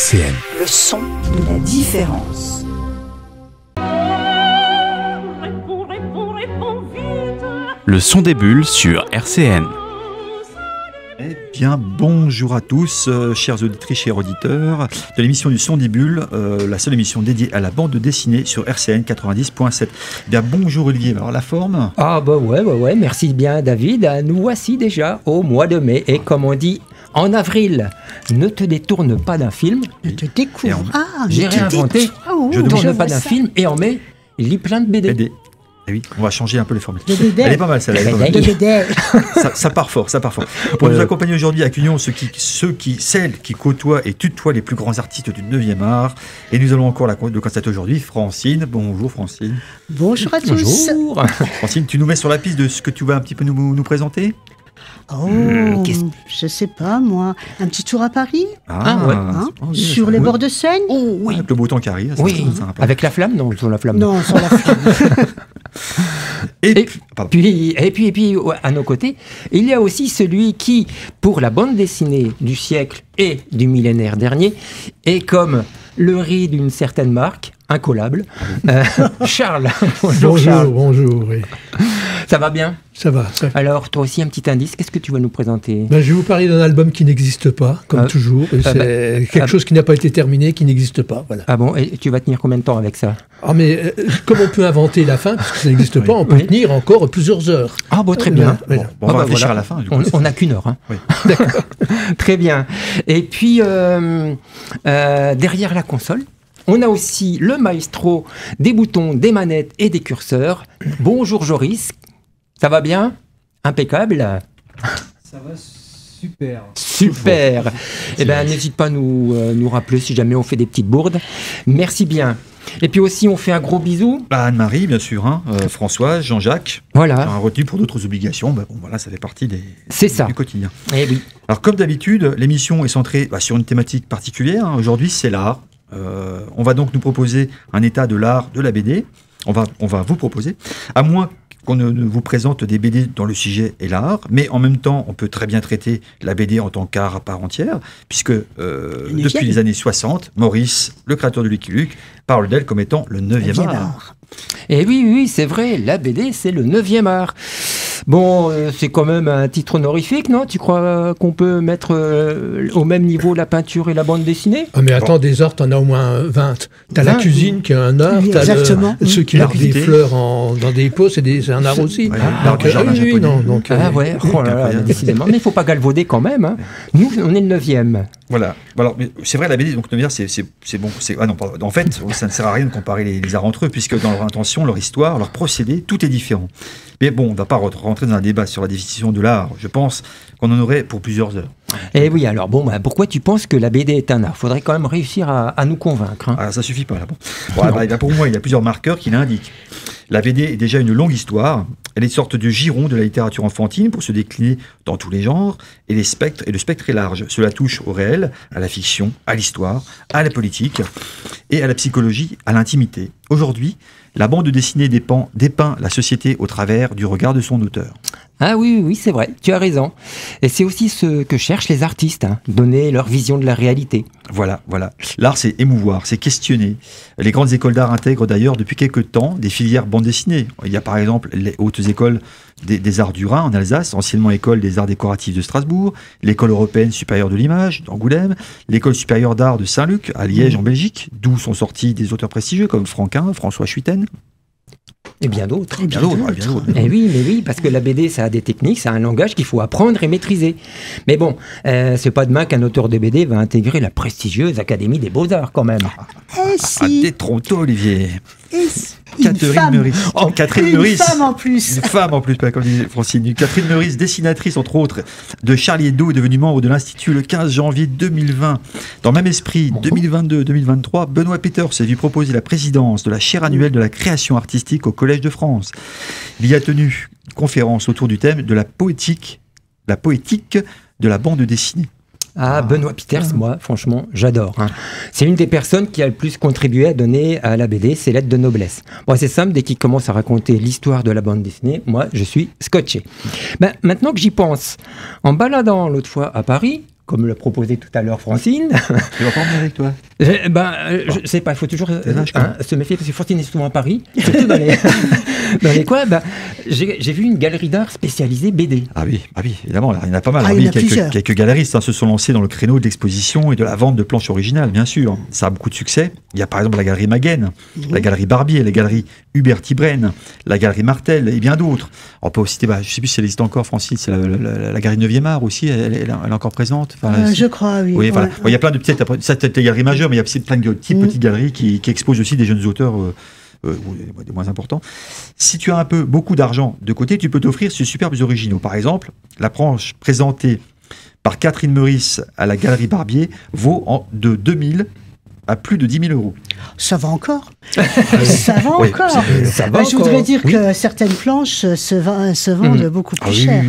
RCN. Le son de la différence. Le son des bulles sur RCN. Eh bien, bonjour à tous, chers auditrices, chers auditeurs, de l'émission du Son des Bulles, la seule émission dédiée à la bande dessinée sur RCN 90.7. Eh bien, bonjour Olivier, alors la forme ? Ah bah ouais, merci bien David. Nous voici déjà au mois de mai et comme on dit en avril, ne te détourne pas d'un film. Ne te découvre. J'ai réinventé, Je ne te détourne demande pas d'un film et en mai, il lit plein de BD. BD. Eh oui, on va changer un peu les formules. BD. Elle est pas mal celle-là. Les BD. De BD. Ça part fort, ça part fort. Pour nous accompagner aujourd'hui, accueillons celles qui côtoient et tutoient les plus grands artistes du 9e art. Et nous allons encore le constater aujourd'hui. Francine, bonjour Francine. Bonjour à tous. Bonjour. Francine, tu nous mets sur la piste de ce que tu vas un petit peu nous présenter ? Je sais pas moi. Un petit tour à Paris Ouais. sur les bords de Seine. Oh oui. Avec le beau temps qui arrive. ça, Oui, c'est sympa. avec la flamme, non, sur la flamme. Non, sur la flamme. Et puis, à nos côtés, il y a aussi celui qui, pour la bande dessinée du siècle et du millénaire dernier, est comme le riz d'une certaine marque, incollable. Charles. Bonjour Charles. Bonjour, oui. Ça va bien ? Ça va. Alors, toi aussi, un petit indice, qu'est-ce que tu vas nous présenter ? Ben, je vais vous parler d'un album qui n'existe pas, comme toujours. Et c'est quelque chose qui n'a pas été terminé, qui n'existe pas. Voilà. Ah bon, et tu vas tenir combien de temps avec ça ? Ah, mais comme on peut inventer la fin, parce que ça n'existe pas, on peut tenir encore plusieurs heures. Ah bon, très bien. Bon, on va réfléchir à la fin. Du coup. On n'a qu'une heure. Hein. Oui. D'accord. Très bien. Et puis, derrière la console, on a aussi le maestro des boutons, des manettes et des curseurs. Bonjour Joris, ça va bien ? Impeccable. Ça va super. Super. Eh bien, n'hésite pas à nous rappeler si jamais on fait des petites bourdes. Merci bien. Et puis aussi, on fait un gros bisou. Anne-Marie, bien sûr, Françoise, Jean-Jacques. Voilà. Retenu pour d'autres obligations. Voilà, ça fait partie du quotidien. Eh oui. Alors, comme d'habitude, l'émission est centrée sur une thématique particulière. Aujourd'hui, c'est l'art. On va donc nous proposer un état de l'art de la BD. On va vous proposer, à moins qu'on ne vous présente des BD dont le sujet est l'art, mais en même temps, on peut très bien traiter la BD en tant qu'art à part entière, puisque depuis les années 60, Maurice, le créateur de Lucky Luke, parle d'elle comme étant le 9e art. Et oui, c'est vrai, la BD, c'est le 9e art. Bon, c'est quand même un titre honorifique, non ? Tu crois qu'on peut mettre au même niveau la peinture et la bande dessinée ? Ah, mais attends, des arts, t'en as au moins 20. T'as la cuisine qui est un art, oui, t'as ceux qui mettent des fleurs dans des pots, c'est un art aussi. Ouais, donc, décidément. Mais il ne faut pas galvauder quand même. Hein. Nous, on est le 9e. Voilà. Alors, mais c'est vrai, la BD, donc 9e, c'est bon. En fait, ça ne sert à rien de comparer les arts entre eux, puisque dans leur intention, leur histoire, leur procédé, tout est différent. Mais bon, on ne va pas rentrer dans un débat sur la définition de l'art. Je pense qu'on en aurait pour plusieurs heures. Eh oui, alors pourquoi tu penses que la BD est un art ? Il faudrait quand même réussir à nous convaincre. Hein. Ah, ça suffit pas, là. Pour moi, il y a plusieurs marqueurs qui l'indiquent. La BD est déjà une longue histoire. Elle est une sorte de giron de la littérature enfantine pour se décliner dans tous les genres. Et le spectre est large. Cela touche au réel, à la fiction, à l'histoire, à la politique et à la psychologie, à l'intimité. Aujourd'hui, la bande dessinée dépeint la société au travers du regard de son auteur. Ah oui, c'est vrai, tu as raison. Et c'est aussi ce que cherchent les artistes, donner leur vision de la réalité. Voilà. L'art, c'est émouvoir, c'est questionner. Les grandes écoles d'art intègrent d'ailleurs depuis quelques temps des filières bande dessinée. Il y a par exemple les hautes écoles des arts du Rhin en Alsace, anciennement école des arts décoratifs de Strasbourg, l'école européenne supérieure de l'image d'Angoulême, l'école supérieure d'art de Saint-Luc à Liège en Belgique, d'où sont sortis des auteurs prestigieux comme Franquin, François Schuiten. Et bien d'autres. Bien d'autres. Et oui, parce que la BD, ça a des techniques, ça a un langage qu'il faut apprendre et maîtriser. Mais bon, c'est pas demain qu'un auteur de BD va intégrer la prestigieuse Académie des Beaux-Arts, quand même. T'es trop tôt, Olivier. Catherine Meurice. Catherine Meurice. Une femme en plus. Une femme en plus, comme dit Francine. Catherine Meurice, dessinatrice, entre autres, de Charlie Hebdo, est devenue membre de l'Institut le 15 janvier 2020. Dans le même esprit, 2022-2023, Benoît Peters s'est vu proposer la présidence de la chaire annuelle de la création artistique au Collège de France. Il y a tenu une conférence autour du thème de la poétique de la bande dessinée. Ah, Benoît Peters, moi, franchement, j'adore. Hein. C'est une des personnes qui a le plus contribué à donner à la BD ses lettres de noblesse. Bon, c'est simple, dès qu'il commence à raconter l'histoire de la bande dessinée, moi, je suis scotché. Ben, maintenant que j'y pense, en baladant l'autre fois à Paris, comme le proposait tout à l'heure Francine. Tu vas pas emmener avec toi? Je sais pas, il faut toujours se méfier parce que Francine est souvent à Paris, surtout dans les coins. J'ai vu une galerie d'art spécialisée BD. Ah oui, évidemment, il y en a pas mal. Ah, il y en a plusieurs. Quelques galeristes se sont lancés dans le créneau de l'exposition et de la vente de planches originales, bien sûr. Ça a beaucoup de succès. Il y a par exemple la galerie Maguen, la galerie Barbier, la galerie Hubert-Tibraine, la galerie Martel et bien d'autres. On peut aussi citer, je ne sais plus si elle existe encore, Francis, c'est la galerie 9e art aussi, elle est encore présente. Enfin, je crois, oui. Oui, voilà. Il y a plein de petites, ça peut-être les galeries majeures, mais il y a aussi plein de petites galeries qui exposent aussi des jeunes auteurs des moins importants. Si tu as beaucoup d'argent de côté, tu peux t'offrir ces superbes originaux. Par exemple, la planche présentée par Catherine Meurice à la galerie Barbier vaut de 2000 à plus de 10 000 euros. Ça va encore. Ça va encore. Je voudrais dire que certaines planches se vendent beaucoup plus cher.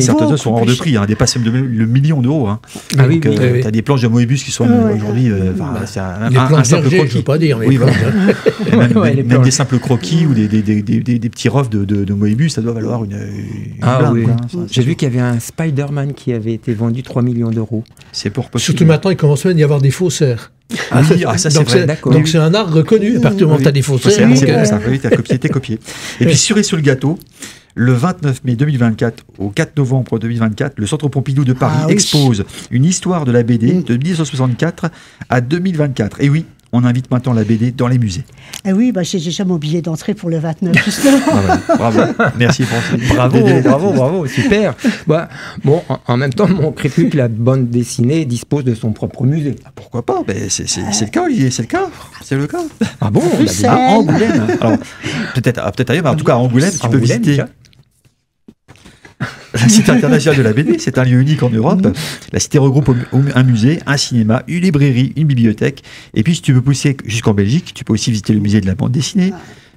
Certaines sont hors de prix, dépassent même le million d'euros. Tu as des planches de Moebius qui sont aujourd'hui... les planches d'Hergé, je ne veux pas dire. Même des simples croquis ou des petits refs de Moebius, ça doit valoir une blinde. J'ai vu qu'il y avait un Spider-Man qui avait été vendu 3 millions d'euros. C'est pour possible. Surtout maintenant, il commence même à y avoir des faussaires. Ça c'est vrai. Donc c'est un art reconnu. À partir du moment où tu as des faussaires. T'es copié. Et puis cerise sur le gâteau, le 29 mai 2024 au 4 novembre 2024, le Centre Pompidou de Paris expose une histoire de la BD de 1964 à 2024. Et oui, on invite maintenant la BD dans les musées. Eh oui, j'ai déjà mon billet d'entrée pour le 29, justement. Bravo. Merci, Francis. Bravo, super. En même temps, mon crépuscule, la bande dessinée, dispose de son propre musée. Pourquoi pas? C'est le cas, Olivier, c'est le cas. Ah bon? À Angoulême. Alors, peut-être ailleurs, mais en tout cas, à Angoulême, tu peux visiter... La Cité internationale de la BD, c'est un lieu unique en Europe. La cité regroupe un musée, un cinéma, une librairie, une bibliothèque. Et puis, si tu veux pousser jusqu'en Belgique, tu peux aussi visiter le musée de la bande dessinée.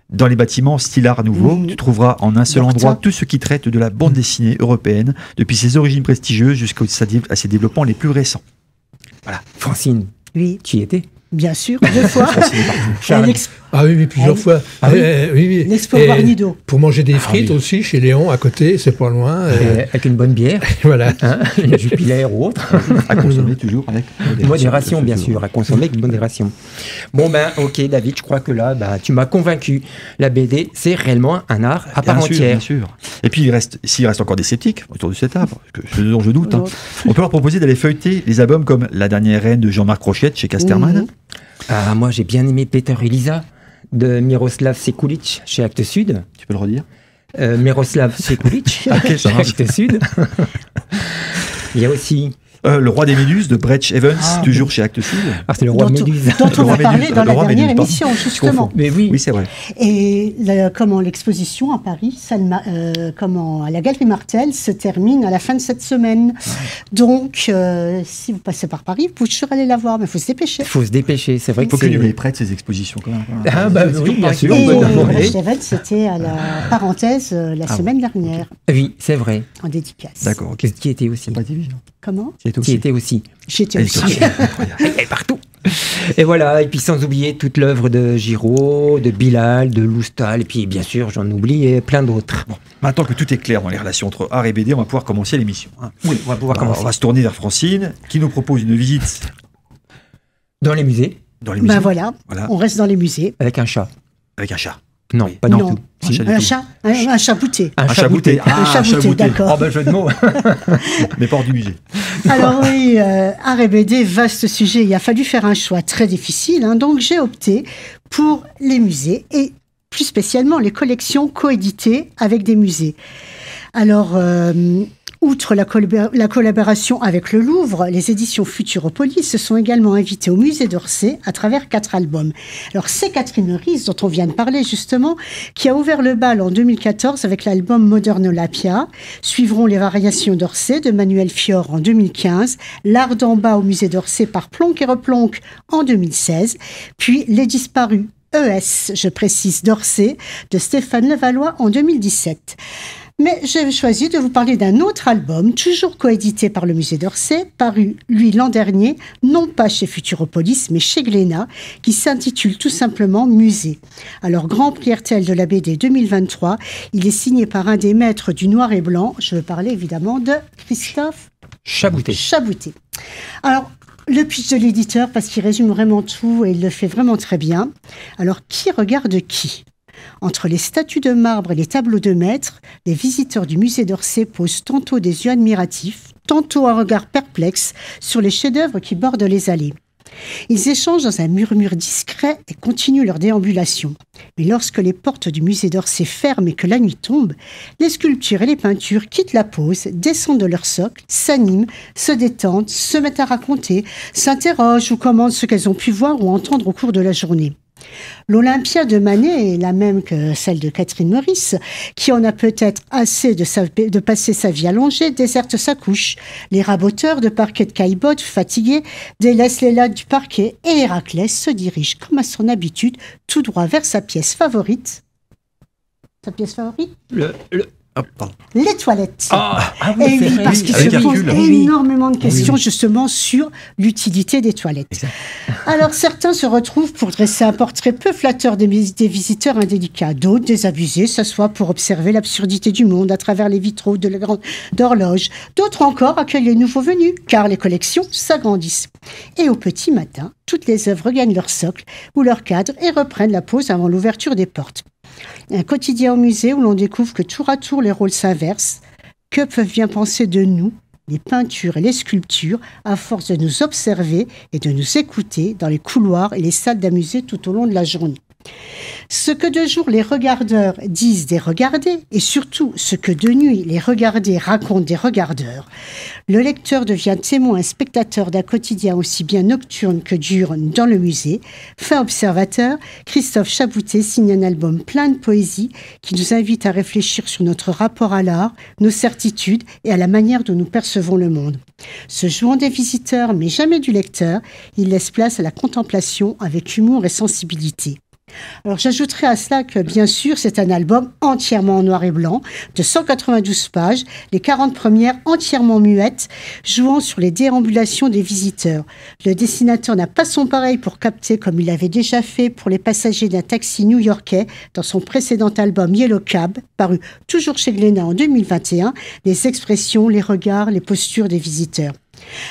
Dans les bâtiments style art nouveau, tu trouveras en un seul endroit tout ce qui traite de la bande dessinée européenne, depuis ses origines prestigieuses jusqu'à ses développements les plus récents. Voilà. Francine, tu y étais? Bien sûr, 2 fois. Plusieurs fois. L'expo Barnido. Pour manger des frites aussi, chez Léon, à côté, c'est pas loin. Avec une bonne bière. Voilà. Une Jupiler ou autre. À consommer toujours avec modération, bien sûr. À consommer avec modération. Ok, David, je crois que là, tu m'as convaincu. La BD, c'est réellement un art à part entière. Bien sûr. Et puis, s'il reste encore des sceptiques autour de cet arbre, dont je doute, on peut leur proposer d'aller feuilleter les albums comme La dernière reine de Jean-Marc Rochette chez Casterman. Moi, j'ai bien aimé Peter et Lisa de Miroslav Sekulic chez Actes Sud. Tu peux le redire? Miroslav Sekulic chez Actes Sud. Il y a aussi... Le roi des Méduses de Brett Evans, toujours chez Actes Sud. C'est le roi Méduse. Dont on a parlé dans la dernière émission, justement. Mais oui, c'est vrai. Et l'exposition à Paris, à la Galerie Martel, se termine à la fin de cette semaine. Donc, si vous passez par Paris, vous pouvez toujours aller la voir, mais il faut se dépêcher. Il faut se dépêcher, c'est vrai. Il faut que tu les prêtes, ces expositions, quand même. Oui, bien sûr. Et Brett Evans, c'était à la parenthèse la semaine dernière. Oui, c'est vrai. En dédicace. D'accord, ok. Qui était aussi. Pas TV, non? Comment? Qui était aussi. J'étais aussi. Et partout. Et voilà, et puis sans oublier toute l'œuvre de Giraud, de Bilal, de Loustal, et puis bien sûr, j'en oublie plein d'autres. Bon, maintenant que tout est clair dans les relations entre art et BD, on va pouvoir commencer l'émission. Oui, on va pouvoir commencer. On va se tourner vers Francine, qui nous propose une visite dans les musées. Voilà, on reste dans les musées. Avec un chat. Avec un chat. Non, pas du tout. Un chat bouté. Un chat bouté, d'accord. Jeu de mots. Mais pas hors du musée. Alors oui, art et BD, vaste sujet. Il a fallu faire un choix très difficile. Donc j'ai opté pour les musées et plus spécialement les collections coéditées avec des musées. Alors, outre la collaboration avec le Louvre, les éditions Futuropolis se sont également invitées au musée d'Orsay à travers 4 albums. Alors c'est Catherine Meurice, dont on vient de parler justement, qui a ouvert le bal en 2014 avec l'album Modernolapia. Suivront les variations d'Orsay de Manuel Fior en 2015, L'Art d'en bas au musée d'Orsay par Plonck et Replonck en 2016, puis Les Disparus ES, je précise, d'Orsay, de Stéphane Levallois en 2017. Mais j'ai choisi de vous parler d'un autre album, toujours coédité par le musée d'Orsay, paru, lui, l'an dernier, non pas chez Futuropolis, mais chez Glénat, qui s'intitule tout simplement Musée. Alors, Grand Prix RTL de la BD 2023, il est signé par un des maîtres du noir et blanc. Je veux parler évidemment de Christophe Chabouté. Chabouté. Alors, le pitch de l'éditeur, parce qu'il résume vraiment tout et il le fait vraiment très bien. Alors, qui regarde qui ? Entre les statues de marbre et les tableaux de maître, les visiteurs du musée d'Orsay posent tantôt des yeux admiratifs, tantôt un regard perplexe sur les chefs-d'œuvre qui bordent les allées. Ils échangent dans un murmure discret et continuent leur déambulation. Mais lorsque les portes du musée d'Orsay ferment et que la nuit tombe, les sculptures et les peintures quittent la pose, descendent de leur socle, s'animent, se détendent, se mettent à raconter, s'interrogent ou commentent ce qu'elles ont pu voir ou entendre au cours de la journée. L'Olympia de Manet est la même que celle de Catherine Meurice, qui en a peut-être assez de passer sa vie allongée, déserte sa couche. Les raboteurs de parquet de Caillebotte, fatigués, délaissent les lattes du parquet et Héraclès se dirige, comme à son habitude, tout droit vers sa pièce favorite. Sa pièce favorite ? Les toilettes. Et oui, parce qu'il se pose énormément de questions justement sur l'utilité des toilettes. Exact. Alors certains se retrouvent pour dresser un portrait peu flatteur des visiteurs indélicats, d'autres désabusés s'assoient pour observer l'absurdité du monde à travers les vitraux de la grande horloge, d'autres encore accueillent les nouveaux venus car les collections s'agrandissent. Et au petit matin, toutes les œuvres gagnent leur socle ou leur cadre et reprennent la pose avant l'ouverture des portes. Un quotidien au musée où l'on découvre que tour à tour les rôles s'inversent. Que peuvent bien penser de nous, les peintures et les sculptures, à force de nous observer et de nous écouter dans les couloirs et les salles d'un musée tout au long de la journée. Ce que de jour les regardeurs disent des regardés, et surtout ce que de nuit les regardés racontent des regardeurs, le lecteur devient témoin et spectateur d'un quotidien aussi bien nocturne que diurne dans le musée. Fin observateur, Christophe Chabouté signe un album plein de poésie qui nous invite à réfléchir sur notre rapport à l'art, nos certitudes et à la manière dont nous percevons le monde. Se jouant des visiteurs mais jamais du lecteur, il laisse place à la contemplation avec humour et sensibilité. Alors j'ajouterai à cela que bien sûr c'est un album entièrement en noir et blanc, de 192 pages, les 40 premières entièrement muettes, jouant sur les déambulations des visiteurs. Le dessinateur n'a pas son pareil pour capter, comme il l'avait déjà fait pour les passagers d'un taxi new-yorkais dans son précédent album Yellow Cab, paru toujours chez Glénat en 2021, les expressions, les regards, les postures des visiteurs.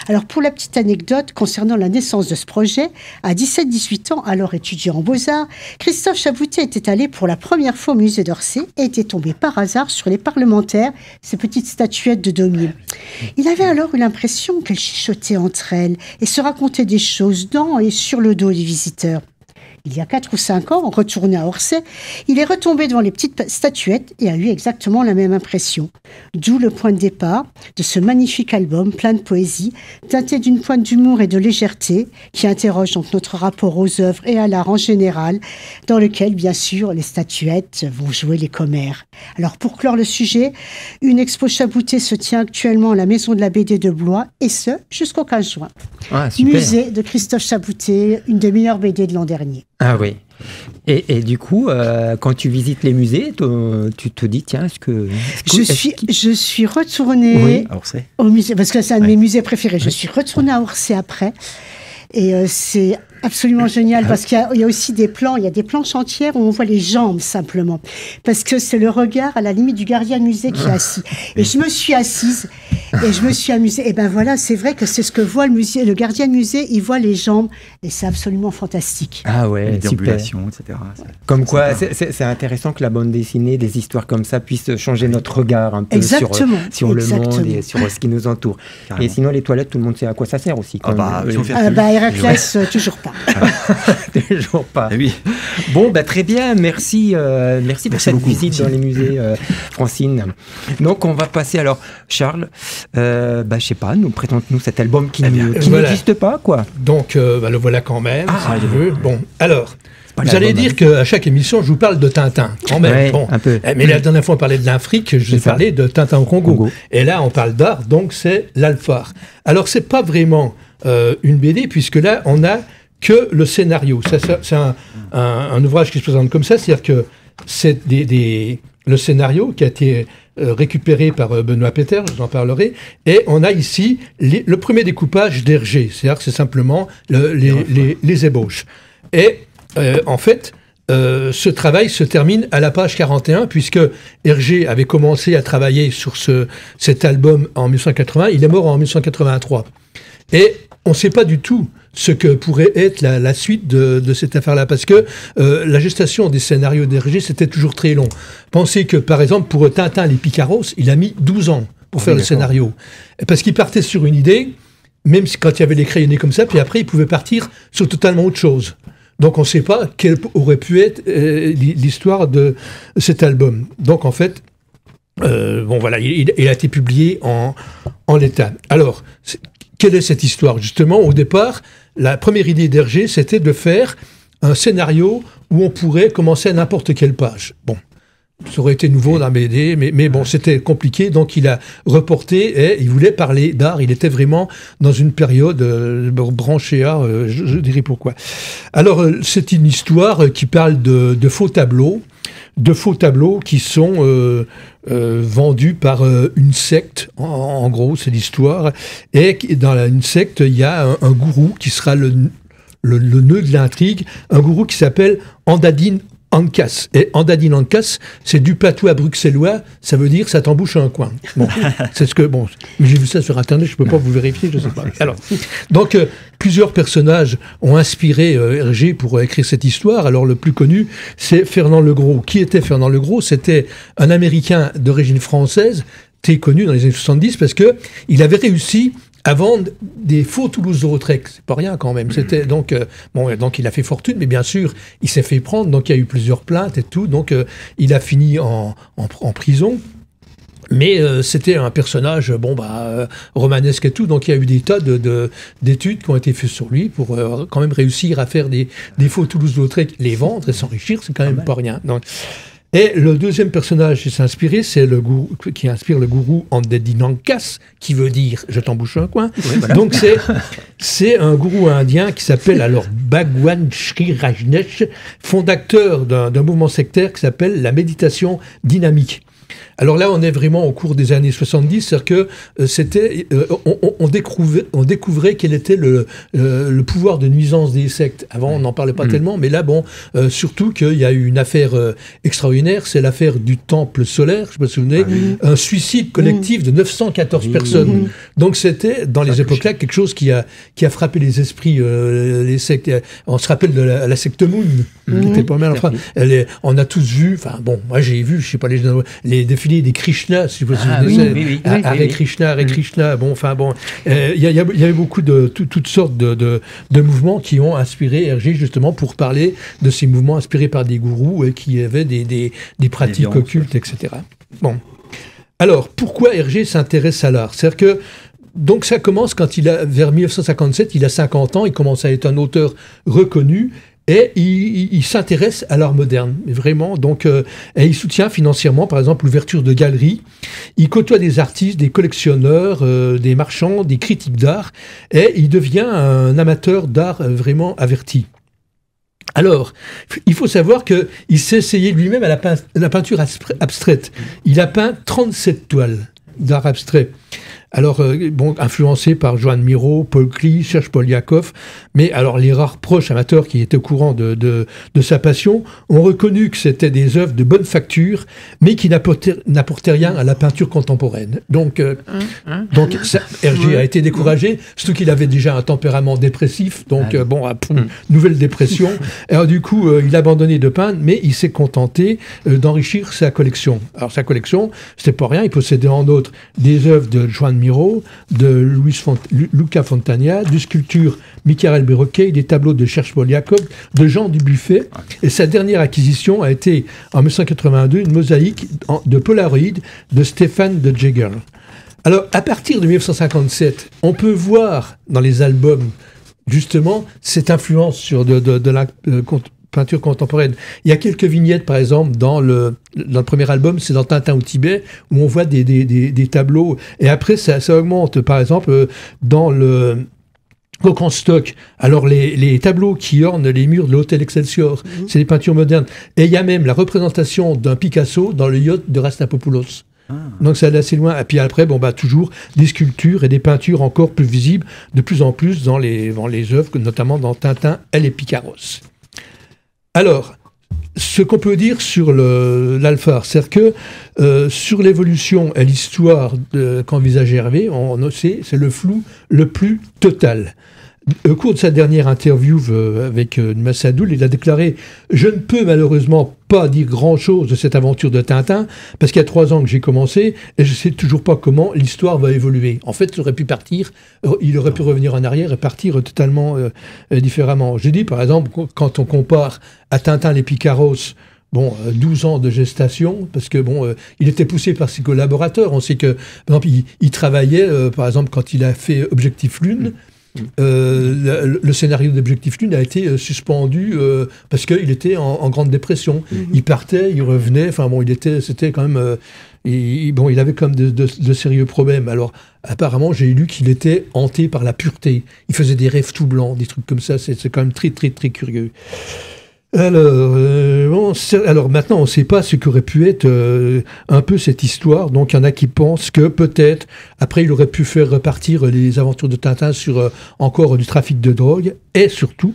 Alors pour la petite anecdote concernant la naissance de ce projet, à 17-18 ans, alors étudiant en Beaux-Arts, Christophe Chabouté était allé pour la première fois au musée d'Orsay et était tombé par hasard sur les parlementaires, ces petites statuettes de Daumier. Il avait alors eu l'impression qu'elles chuchotaient entre elles et se racontaient des choses dans et sur le dos des visiteurs. Il y a 4 ou 5 ans, retourné à Orsay, il est retombé devant les petites statuettes et a eu exactement la même impression. D'où le point de départ de ce magnifique album plein de poésie, teinté d'une pointe d'humour et de légèreté, qui interroge donc notre rapport aux œuvres et à l'art en général, dans lequel, bien sûr, les statuettes vont jouer les commères. Alors, pour clore le sujet, une expo Chabouté se tient actuellement à la Maison de la BD de Blois, et ce, jusqu'au 15 juin. Ah, super. Musée de Christophe Chabouté, une des meilleures BD de l'an dernier. Ah oui. Et du coup, quand tu visites les musées, tu te dis, tiens, je suis retournée au musée, parce que c'est un de mes musées préférés. Je suis retournée à Orsay après. Et c'est absolument génial parce qu'il y a aussi des plans, il y a des planches entières où on voit les jambes simplement. Parce que c'est le regard à la limite du gardien de musée qui est assis. Et je me suis assise et je me suis amusée. Et ben voilà, c'est vrai que c'est ce que voit le gardien de musée, il voit les jambes et c'est absolument fantastique. Ah ouais, super. Etc. Comme quoi, c'est intéressant que la bande dessinée, des histoires comme ça puissent changer notre regard un peu sur le monde et sur ce qui nous entoure. Carrément. Et sinon, les toilettes, tout le monde sait à quoi ça sert aussi. Héraclès, toujours pas. Toujours pas. Eh oui. Bon, très bien, merci pour cette visite dans les musées, Francine. Donc, on va passer alors, Charles, je sais pas, présente-nous cet album qui n'existe pas, quoi. Donc, le voilà quand même, si tu veux. Bon, alors... Vous allez dire qu'à chaque émission, je vous parle de Tintin, quand même. Ouais, bon. Un peu. Mais la dernière fois, on parlait de l'Afrique, je vous ai parlé de Tintin au Congo. Et là, on parle d'art, donc c'est l'Alphard. Alors, c'est pas vraiment une BD, puisque là, on n'a que le scénario. C'est un ouvrage qui se présente comme ça, c'est-à-dire que c'est le scénario qui a été récupéré par Benoît Peter, j'en parlerai, et on a ici le premier découpage d'Hergé, c'est-à-dire que c'est simplement les ébauches. Et en fait, ce travail se termine à la page 41, puisque Hergé avait commencé à travailler sur cet album en 1980, il est mort en 1983. Et on ne sait pas du tout ce que pourrait être la suite de cette affaire-là, parce que la gestation des scénarios d'Hergé, c'était toujours très long. Pensez que, par exemple, pour Tintin les Picaros, il a mis 12 ans pour faire le scénario. Parce qu'il partait sur une idée, même quand il y avait les crayonnés comme ça, puis après, il pouvait partir sur totalement autre chose. Donc, on ne sait pas quelle aurait pu être l'histoire de cet album. Donc, en fait, bon, voilà, il a été publié en l'état. Alors, quelle est cette histoire? Justement, au départ, la première idée d'Hergé, c'était de faire un scénario où on pourrait commencer à n'importe quelle page. Bon, ça aurait été nouveau dans la BD, mais bon, c'était compliqué, donc il a reporté et il voulait parler d'art. Il était vraiment dans une période branchée art, je dirais pourquoi. Alors, c'est une histoire qui parle de faux tableaux, qui sont vendus par une secte, en gros, c'est l'histoire. Et dans une secte, il y a un gourou qui sera le nœud de l'intrigue, un gourou qui s'appelle Andadine Ankas. Et Andadine Ankas, c'est du patois bruxellois, ça veut dire ça t'embouche un coin. Bon, c'est ce que, bon, j'ai vu ça sur Internet, je peux pas vous vérifier, je sais pas. Alors, donc, plusieurs personnages ont inspiré Hergé pour écrire cette histoire. Alors, le plus connu, c'est Fernand Legros. Qui était Fernand Legros? C'était un Américain d'origine française, très connu dans les années 70, parce que il avait réussi à vendre des faux Toulouse-Lautrec. C'est pas rien quand même. C'était donc bon, donc il a fait fortune, mais bien sûr, il s'est fait prendre. Donc il y a eu plusieurs plaintes et tout. Donc il a fini en prison. Mais c'était un personnage, bon romanesque et tout. Donc il y a eu des tas d'études qui ont été faites sur lui pour quand même réussir à faire des faux Toulouse-Lautrec, les vendre et s'enrichir. C'est quand même pas rien. Donc, et le deuxième personnage qui s'est inspiré, c'est le gourou, qui inspire le gourou Andadine Ankas, qui veut dire « je t'embouche un coin ». Oui, voilà. Donc c'est un gourou indien qui s'appelle alors Bhagwan Sri Rajneesh, fondateur d'un mouvement sectaire qui s'appelle la méditation dynamique. Alors là, on est vraiment au cours des années 70, c'est-à-dire que c'était, on découvrait quel était le pouvoir de nuisance des sectes. Avant, on n'en parlait pas tellement, mais là, bon, surtout qu'il y a eu une affaire extraordinaire, c'est l'affaire du temple solaire, je me souvenais, un suicide collectif de 914 personnes. Donc c'était, dans les époques-là, quelque chose qui a frappé les esprits, les sectes. On se rappelle de la secte Moon, qui était pas mal. Enfin, on a tous vu, enfin bon, moi j'ai vu, je sais pas, les défilés des Krishna, si vous souvenez, Hare Krishna, Hare Krishna, bon, enfin bon, il y avait beaucoup de toutes sortes de mouvements qui ont inspiré Hergé justement pour parler de ces mouvements inspirés par des gourous et qui avaient des pratiques occultes, etc. Bon, alors pourquoi Hergé s'intéresse à l'art? C'est-à-dire que donc ça commence quand vers 1957, il a 50 ans, il commence à être un auteur reconnu. Et il s'intéresse à l'art moderne, vraiment. Donc, et il soutient financièrement, par exemple, l'ouverture de galeries. Il côtoie des artistes, des collectionneurs, des marchands, des critiques d'art. Et il devient un amateur d'art vraiment averti. Alors, il faut savoir qu'il s'est essayé lui-même à la peinture abstraite. Il a peint 37 toiles d'art abstrait. Alors, bon, influencé par Joan Miro, Paul Klee, Serge Poliakoff, mais alors les rares proches amateurs qui étaient au courant de sa passion ont reconnu que c'était des œuvres de bonne facture, mais qui n'apportaient rien à la peinture contemporaine. Donc Hergé a été découragé, surtout qu'il avait déjà un tempérament dépressif, donc nouvelle dépression. Alors du coup, il a abandonné de peindre, mais il s'est contenté d'enrichir sa collection. Alors sa collection, c'était pas rien, il possédait en outre des œuvres de Joan Miro, de Luca Fontana, de sculptures Michael Berroquet, des tableaux de Serge Poliakoff, de Jean Dubuffet. Et sa dernière acquisition a été, en 1982, une mosaïque de Polaroid de Stéphane de Jaeger. Alors, à partir de 1957, on peut voir dans les albums, justement, cette influence sur de la peinture contemporaine. Il y a quelques vignettes, par exemple, dans le premier album, c'est dans Tintin au Tibet, où on voit des tableaux. Et après, ça augmente. Par exemple, dans le Coq en stock, alors les tableaux qui ornent les murs de l'hôtel Excelsior, c'est des peintures modernes. Et il y a même la représentation d'un Picasso dans le yacht de Rastapopoulos. Donc ça allait assez loin. Et puis après, toujours des sculptures et des peintures encore plus visibles, de plus en plus dans les œuvres, notamment dans Tintin et les Picaros. Alors, ce qu'on peut dire sur l'Alphard, c'est que sur l'évolution et l'histoire qu'envisage Hervé, c'est le flou le plus total. Au cours de sa dernière interview avec Massadoul, il a déclaré « Je ne peux malheureusement pas dire grand-chose de cette aventure de Tintin, parce qu'il y a 3 ans que j'ai commencé, et je ne sais toujours pas comment l'histoire va évoluer. » En fait, il aurait pu revenir en arrière et partir totalement différemment. J'ai dit, par exemple, quand on compare à Tintin les Picaros, 12 ans de gestation, parce que il était poussé par ses collaborateurs. On sait que, par exemple, il travaillait, par exemple, quand il a fait Objectif Lune, le scénario d'Objectif Lune a été suspendu parce qu'il était en grande dépression. Il partait, il revenait, c'était quand même... il avait quand même de sérieux problèmes. Alors, apparemment, j'ai lu qu'il était hanté par la pureté. Il faisait des rêves tout blancs, des trucs comme ça. C'est quand même très, très, très curieux. Alors maintenant, on ne sait pas ce qu'aurait pu être un peu cette histoire. Donc, il y en a qui pensent que peut-être, après, il aurait pu faire repartir les aventures de Tintin sur encore du trafic de drogue. Et surtout,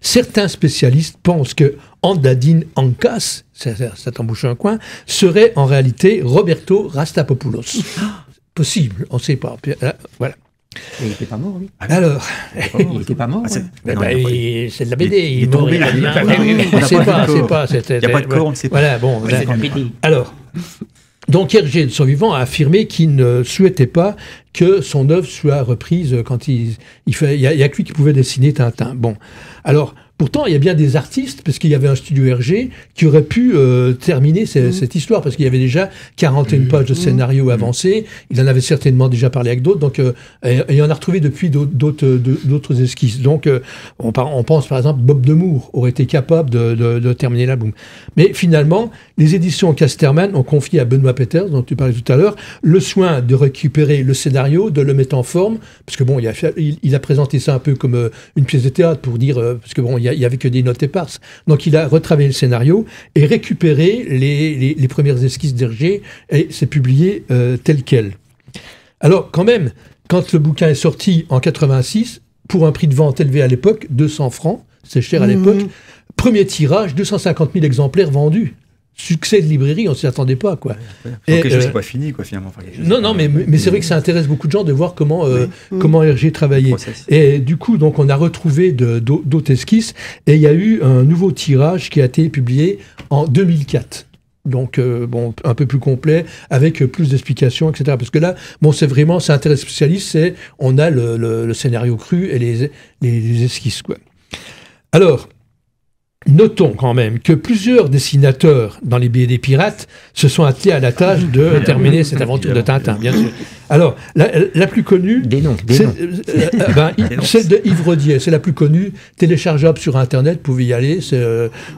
certains spécialistes pensent que Andadine Ankas, ça t'embouche un coin, serait en réalité Roberto Rastapopoulos. Possible, on ne sait pas. Voilà. Mais il n'était pas mort, lui. Alors, il n'était pas mort. c'est de la BD. Il est tombé. On ne sait pas. Il n'y a pas de corps, on ne sait pas. Voilà, bon. Alors, donc Hergé, de son vivant, a affirmé qu'il ne souhaitait pas que son œuvre soit reprise quand il y a que lui qui pouvait dessiner Tintin. Bon, alors... Pourtant, il y a bien des artistes, parce qu'il y avait un studio Hergé, qui aurait pu terminer cette histoire, parce qu'il y avait déjà 41 pages de scénario avancé. Il en avait certainement déjà parlé avec d'autres, donc et on a retrouvé depuis d'autres esquisses. Donc, on pense par exemple, Bob Demour aurait été capable de terminer l'album. Mais finalement, les éditions Casterman ont confié à Benoît Peters, dont tu parlais tout à l'heure, le soin de récupérer le scénario, de le mettre en forme, parce que il a présenté ça un peu comme une pièce de théâtre pour dire, parce que il n'y avait que des notes éparses. Donc il a retravaillé le scénario et récupéré les premières esquisses d'Hergé et c'est publié tel quel. Alors quand même, quand le bouquin est sorti en 86, pour un prix de vente élevé à l'époque, 200 francs, c'est cher à l'époque, premier tirage, 250 000 exemplaires vendus. Succès de librairie, on s'y attendait pas, quoi. Quelque chose n'est pas fini, quoi, finalement. Non, mais c'est vrai que ça intéresse beaucoup de gens de voir comment Hergé travaillait. Et du coup, donc, on a retrouvé d'autres esquisses, et il y a eu un nouveau tirage qui a été publié en 2004. Donc, un peu plus complet, avec plus d'explications, etc. Parce que là, c'est intérêt spécialiste, on a le scénario cru et les esquisses, quoi. Alors, notons quand même que plusieurs dessinateurs dans les BD pirates se sont attelés à la tâche de terminer cette aventure de Tintin, bien sûr. Alors, la plus connue, celle de Yves Rodier, c'est la plus connue, téléchargeable sur Internet, vous pouvez y aller,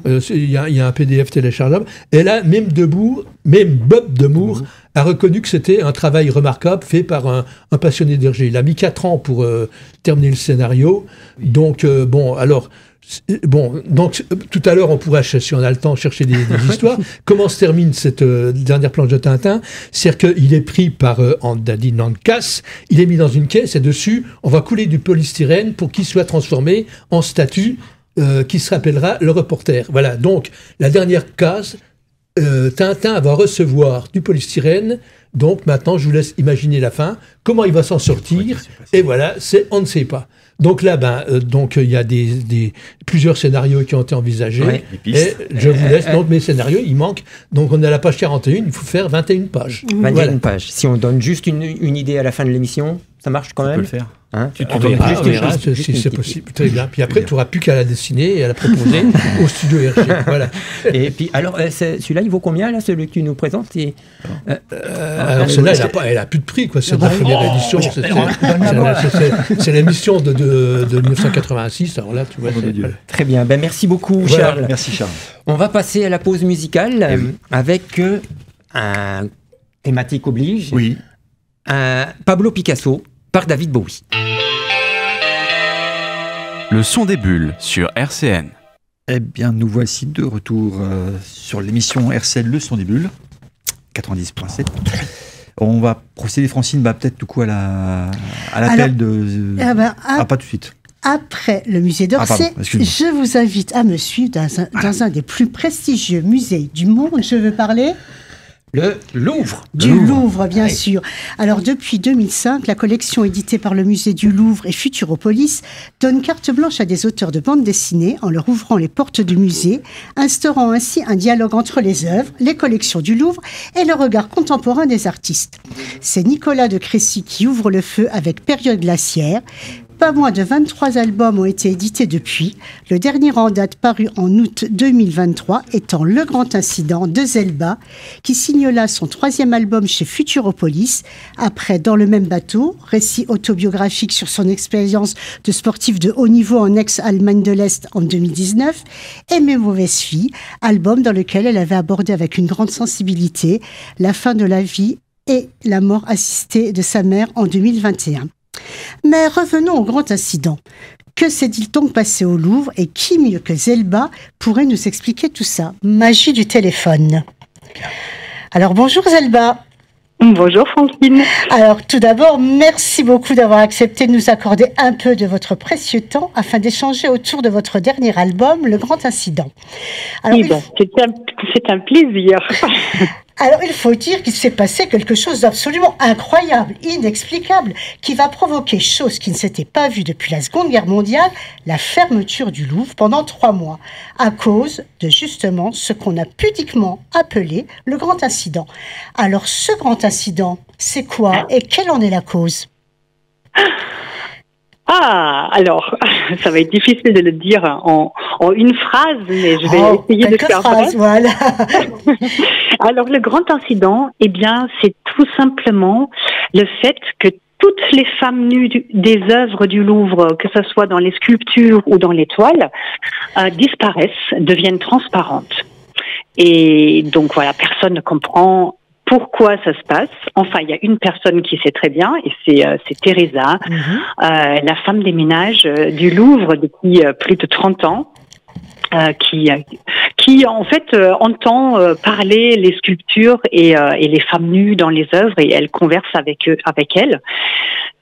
il y a un PDF téléchargeable. Et là, même Bob Demour a reconnu que c'était un travail remarquable fait par un passionné d'Hergé. Il a mis 4 ans pour terminer le scénario. Donc, donc tout à l'heure, on pourra, si on a le temps, chercher des histoires. Comment se termine cette dernière planche de Tintin? C'est-à-dire qu'il est pris par Andadine Ankas, il est mis dans une caisse et dessus, on va couler du polystyrène pour qu'il soit transformé en statue qui se rappellera le reporter. Voilà, donc la dernière case, Tintin va recevoir du polystyrène. Donc maintenant, je vous laisse imaginer la fin, comment il va s'en sortir, et voilà, on ne sait pas. Donc là, il y a plusieurs scénarios qui ont été envisagés, et je vous laisse, donc mes scénarios, il manque, donc on est à la page 41, il faut faire 21 pages. 21 pages. Si on donne juste une idée à la fin de l'émission, ça marche quand même? Tu peux le faire. Hein, on verra si c'est possible. Très bien. Puis après, tu n'auras plus qu'à la dessiner et à la proposer au studio Hergé. Voilà. Et puis, alors, celui-là, il vaut combien, là, celui que tu nous présentes? Alors, celui-là, elle n'a plus de prix, quoi. C'est la première édition. C'est l'émission de 1986. Alors là, tu vois. Très bien. Merci beaucoup, Charles. Merci, Charles. On va passer à la pause musicale avec un thématique oblige. Oui. Pablo Picasso par David Bowie. Le son des bulles sur RCN. Eh bien, nous voici de retour sur l'émission RCN Le Son des Bulles, 90.7. On va procéder, Francine, peut-être du coup à l'appel de... pas tout de suite. Après le musée d'Orsay, pardon, excuse-moi. je vous invite à me suivre dans un des plus prestigieux musées du monde. Je veux parler Le Louvre. du Louvre, bien sûr. Alors, depuis 2005, la collection éditée par le musée du Louvre et Futuropolis donne carte blanche à des auteurs de bande dessinée en leur ouvrant les portes du musée, instaurant ainsi un dialogue entre les œuvres, les collections du Louvre et le regard contemporain des artistes. C'est Nicolas de Crécy qui ouvre le feu avec Période glaciaire. Pas moins de 23 albums ont été édités depuis, le dernier en date paru en août 2023 étant Le Grand Incident de Zelba, qui signe là son 3e album chez Futuropolis, après Dans le même bateau, récit autobiographique sur son expérience de sportif de haut niveau en ex-Allemagne de l'Est en 2019, et Mes mauvaises filles, album dans lequel elle avait abordé avec une grande sensibilité la fin de la vie et la mort assistée de sa mère en 2021. Mais revenons au grand incident. Que s'est-il donc passé au Louvre et qui mieux que Zelba pourrait nous expliquer tout ça? Magie du téléphone. Alors bonjour Zelba. Bonjour Francine. Alors tout d'abord, merci beaucoup d'avoir accepté de nous accorder un peu de votre précieux temps afin d'échanger autour de votre dernier album, Le Grand Incident. Alors, c'est un plaisir. Alors, il faut dire qu'il s'est passé quelque chose d'absolument incroyable, inexplicable, qui va provoquer, chose qui ne s'était pas vue depuis la Seconde Guerre mondiale, la fermeture du Louvre pendant 3 mois, à cause de justement ce qu'on a pudiquement appelé le grand incident. Alors, ce grand incident, c'est quoi et quelle en est la cause ? Alors, ça va être difficile de le dire en une phrase, mais je vais essayer de faire bref. Voilà. Alors, le grand incident, eh bien, c'est tout simplement le fait que toutes les femmes nues des œuvres du Louvre, que ce soit dans les sculptures ou dans les toiles, disparaissent, deviennent transparentes. Et donc, voilà, personne ne comprend pourquoi ça se passe. Enfin, il y a une personne qui sait très bien, et c'est Teresa, la femme des ménages du Louvre depuis plus de 30 ans, qui en fait entend parler les sculptures et les femmes nues dans les œuvres, et elle converse avec elles.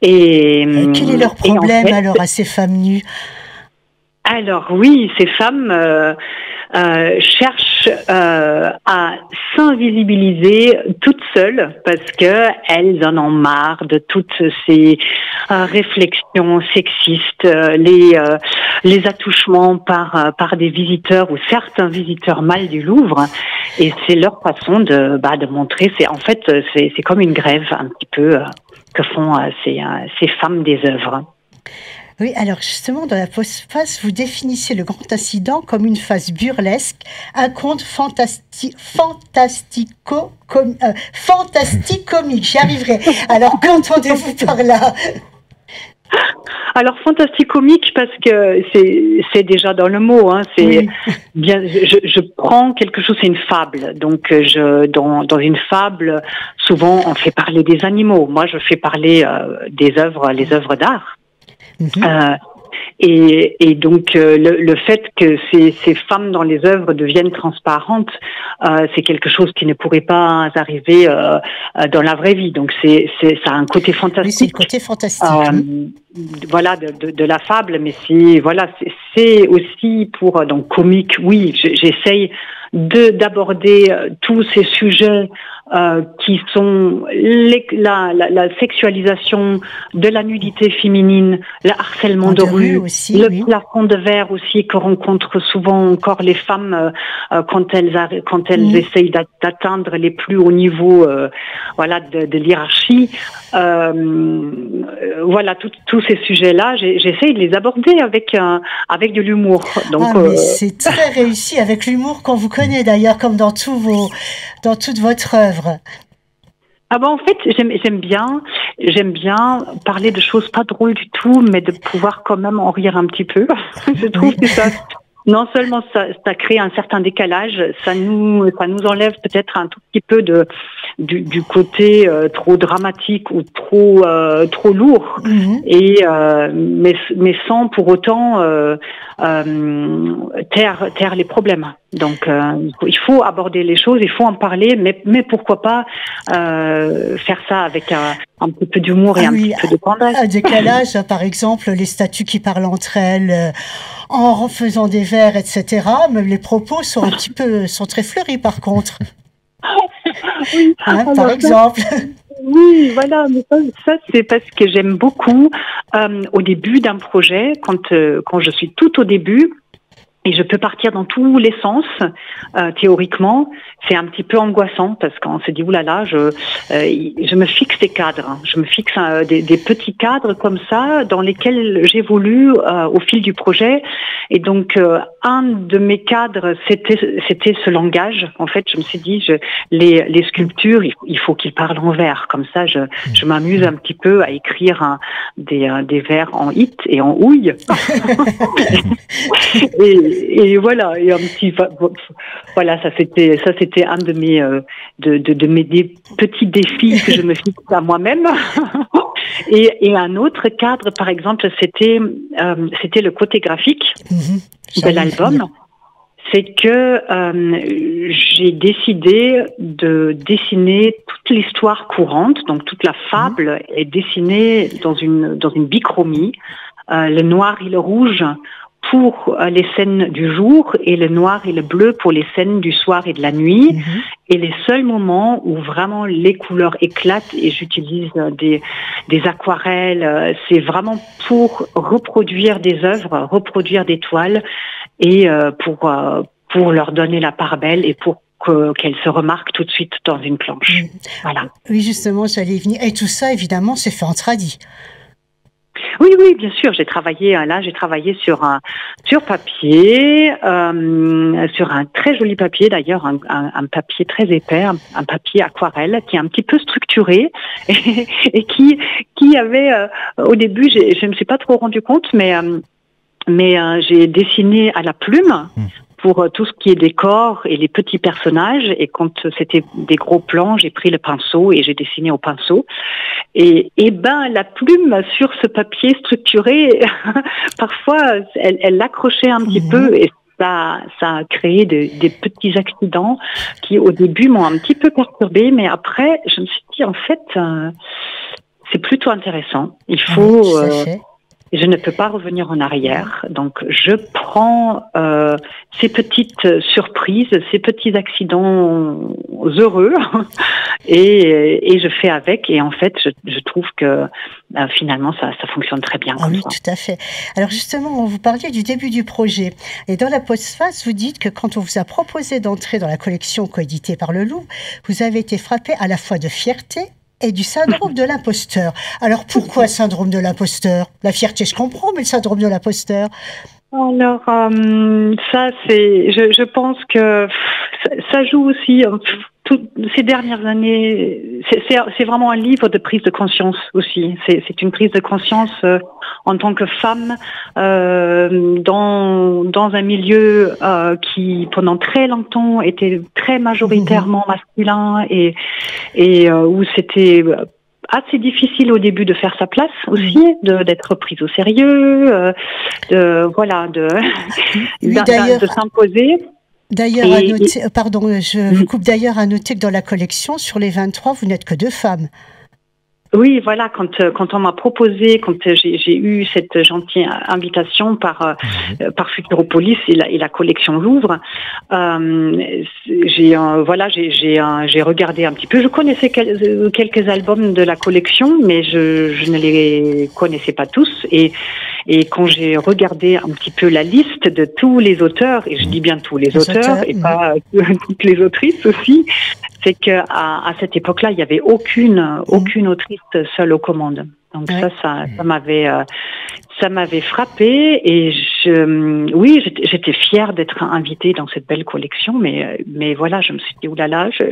Et quel est leur problème en fait, alors à ces femmes nues? Alors oui, ces femmes cherchent à s'invisibiliser toutes seules parce que elles en ont marre de toutes ces réflexions sexistes, les attouchements par des visiteurs ou certains visiteurs mâles du Louvre, et c'est leur façon de montrer. C'est comme une grève un petit peu que font ces femmes des œuvres. Oui, alors justement, dans la postface, vous définissez le grand incident comme une phase burlesque, un conte fantastique-comique. J'y arriverai. Alors, qu'entendez-vous par là? Alors, fantastique-comique, parce que c'est déjà dans le mot. Hein, c'est bien. Je prends quelque chose, c'est une fable. Donc, dans une fable, souvent, on fait parler des animaux. Moi, je fais parler des œuvres, les œuvres d'art. Et donc le fait que ces femmes dans les œuvres deviennent transparentes, c'est quelque chose qui ne pourrait pas arriver dans la vraie vie. Donc ça a un côté fantastique. Oui, c'est le côté fantastique. Voilà de la fable, mais c'est aussi pour donc comique. Oui, j'essaye d'aborder tous ces sujets qui sont la sexualisation de la nudité féminine, le harcèlement de rue aussi, le plafond de verre aussi que rencontrent souvent encore les femmes quand elles essayent d'atteindre les plus hauts niveaux de l'hierarchie. Voilà, tous ces sujets-là, j'essaye de les aborder avec de l'humour. Donc mais c'est très réussi avec l'humour qu'on vous connaît d'ailleurs, comme dans toute votre œuvre. En fait, j'aime bien parler de choses pas drôles du tout, mais de pouvoir quand même en rire un petit peu. Je trouve que ça, non seulement ça crée un certain décalage, ça nous enlève peut-être un tout petit peu du côté trop dramatique ou trop lourd, et mais sans pour autant taire les problèmes. Donc il faut aborder les choses, il faut en parler, mais pourquoi pas faire ça avec un petit peu d'humour et un petit peu de tendresse. Un décalage, par exemple, les statues qui parlent entre elles en faisant des vers, etc. Mais les propos sont sont très fleuris, par contre. Oui, par exemple. Oui, voilà, mais ça c'est parce que j'aime beaucoup au début d'un projet, quand je suis tout au début, et je peux partir dans tous les sens, théoriquement, c'est un petit peu angoissant parce qu'on se dit oulala, je me fixe des cadres, je me fixe des petits cadres comme ça dans lesquels j'évolue au fil du projet. Et donc un de mes cadres, c'était ce langage. En fait, je me suis dit, les sculptures, il faut qu'ils parlent en vers. Comme ça, je m'amuse un petit peu à écrire des vers en it et en ouille. Et voilà, et un petit, voilà, ça c'était un de mes des petits défis que je me fixe à moi-même. Et un autre cadre, par exemple, c'était le côté graphique de l'album. C'est que j'ai décidé de dessiner toute l'histoire courante, donc toute la fable est dessinée dans une bichromie, le noir et le rouge pour les scènes du jour et le noir et le bleu pour les scènes du soir et de la nuit. Et les seuls moments où vraiment les couleurs éclatent, et j'utilise des aquarelles, c'est vraiment pour reproduire des œuvres, reproduire des toiles, et pour leur donner la part belle et pour qu'elles se remarquent tout de suite dans une planche. Voilà. Oui, justement, j'allais y venir. Et tout ça, évidemment, c'est fait en tradi. Oui, bien sûr. J'ai travaillé sur papier, sur un très joli papier d'ailleurs, un papier très épais, un papier aquarelle qui est un petit peu structuré et qui avait au début, je me suis pas trop rendu compte, mais j'ai dessiné à la plume. Pour tout ce qui est décor et les petits personnages, et quand c'était des gros plans, j'ai pris le pinceau et j'ai dessiné au pinceau. Et la plume sur ce papier structuré, parfois, elle l'accrochait un petit peu, et ça a créé des petits accidents qui, au début, m'ont un petit peu perturbée, mais après, je me suis dit, en fait, c'est plutôt intéressant. Il faut... je ne peux pas revenir en arrière, donc je prends ces petites surprises, ces petits accidents heureux, et je fais avec. Et en fait, je trouve que finalement, ça fonctionne très bien. Oui, tout à fait. Alors justement, vous parliez du début du projet, et dans la postface, vous dites que quand on vous a proposé d'entrer dans la collection coéditée par le Louvre, vous avez été frappé à la fois de fierté et du syndrome de l'imposteur. Alors pourquoi syndrome de l'imposteur? La fierté, je comprends, mais le syndrome de l'imposteur? Alors, ça, je pense que ça joue aussi. Ces dernières années, c'est vraiment un livre de prise de conscience aussi. C'est une prise de conscience en tant que femme dans un milieu qui pendant très longtemps était très majoritairement masculin, et où c'était assez difficile au début de faire sa place aussi, d'être prise au sérieux, de s'imposer. D'ailleurs, à noter, pardon, je vous coupe, d'ailleurs à noter que dans la collection, sur les 23, vous n'êtes que 2 femmes. Oui, voilà, quand on m'a proposé, quand j'ai eu cette gentille invitation par Futuropolis et la collection Louvre, j'ai regardé un petit peu. Je connaissais quelques albums de la collection, mais je ne les connaissais pas tous. Et quand j'ai regardé un petit peu la liste de tous les auteurs, et je dis bien tous les auteurs, et pas toutes les autrices aussi, c'est que à cette époque-là, il n'y avait aucune autrice seule aux commandes. Donc ça m'avait frappée, et j'étais fière d'être invitée dans cette belle collection, mais voilà, je me suis dit oulala, je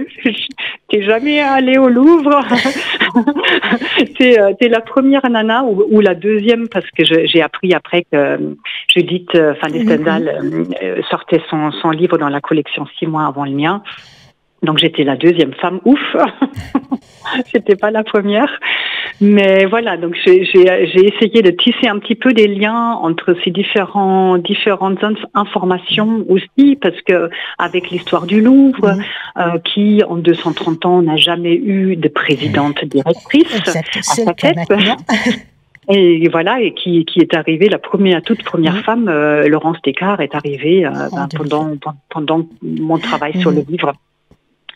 t'es jamais allée au Louvre. T'es la première nana ou la deuxième, parce que j'ai appris après que Judith van de Stendhal sortait son livre dans la collection 6 mois avant le mien. Donc j'étais la deuxième femme, ouf. J'étais pas la première, Mais voilà, donc j'ai essayé de tisser un petit peu des liens entre ces différentes informations aussi, parce que avec l'histoire du Louvre, qui en 230 ans n'a jamais eu de présidente directrice à sa tête. Et voilà, et qui est arrivée, toute première femme, Laurence Descartes, est arrivée pendant mon travail sur le livre.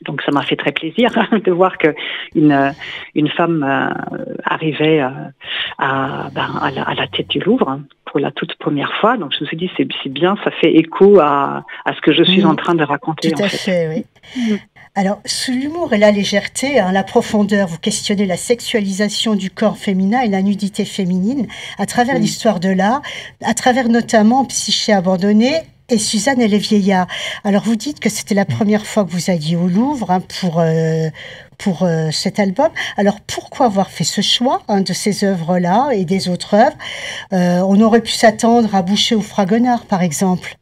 Donc ça m'a fait très plaisir de voir que une femme arrivait à la tête du Louvre pour la toute première fois. Donc je me suis dit c'est bien, ça fait écho à ce que je suis en train de raconter. Tout à fait, oui. Alors, sous l'humour et la légèreté, la profondeur, vous questionnez la sexualisation du corps féminin et la nudité féminine à travers l'histoire de l'art, à travers notamment Psyché abandonnée et Suzanne et les vieillards. Alors, vous dites que c'était la première fois que vous alliez au Louvre pour cet album. Alors, pourquoi avoir fait ce choix de ces œuvres-là et des autres œuvres On aurait pu s'attendre à Boucher ou Fragonard, par exemple.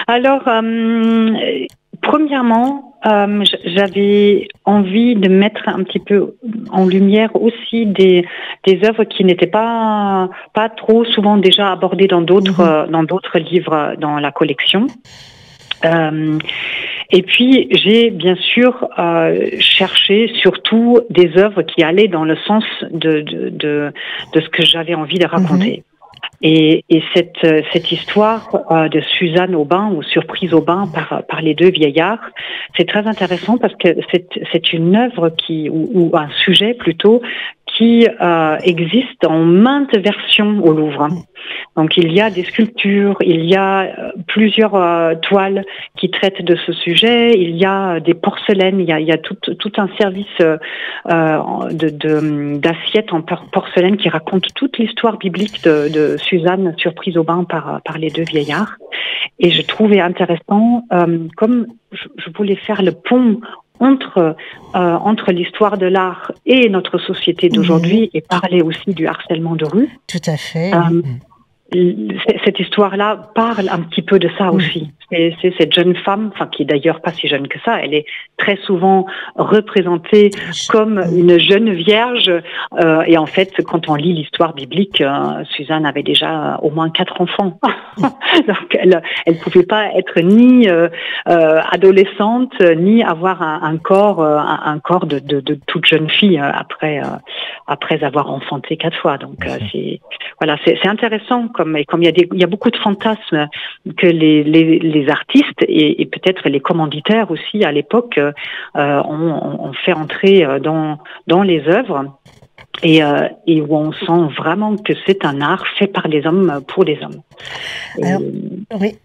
Alors, premièrement, j'avais envie de mettre un petit peu en lumière aussi des œuvres qui n'étaient pas trop souvent déjà abordées dans d'autres livres dans la collection. Et puis j'ai bien sûr cherché surtout des œuvres qui allaient dans le sens de ce que j'avais envie de raconter. Et cette histoire de Suzanne au bain ou Surprise au bain par les deux vieillards, c'est très intéressant parce que c'est une œuvre ou un sujet plutôt qui existe en maintes versions au Louvre. Donc il y a des sculptures, il y a plusieurs toiles qui traitent de ce sujet, il y a des porcelaines, il y a tout un service d'assiettes en porcelaine qui raconte toute l'histoire biblique de Suzanne surprise au bain par les deux vieillards. Et je trouvais intéressant, comme je voulais faire le pont entre l'histoire de l'art et notre société d'aujourd'hui et parler aussi du harcèlement de rue. Tout à fait. Cette histoire-là parle un petit peu de ça aussi. C'est cette jeune femme, qui est d'ailleurs pas si jeune que ça, elle est très souvent représentée comme une jeune vierge. Et en fait, quand on lit l'histoire biblique, Suzanne avait déjà au moins 4 enfants. Donc elle pouvait pas être ni adolescente, ni avoir un corps de toute jeune fille après avoir enfanté 4 fois. Donc c'est intéressant comme il y a beaucoup de fantasmes que les artistes et peut-être les commanditaires aussi à l'époque ont fait entrer dans les œuvres et où on sent vraiment que c'est un art fait par les hommes pour les hommes. Alors, oui.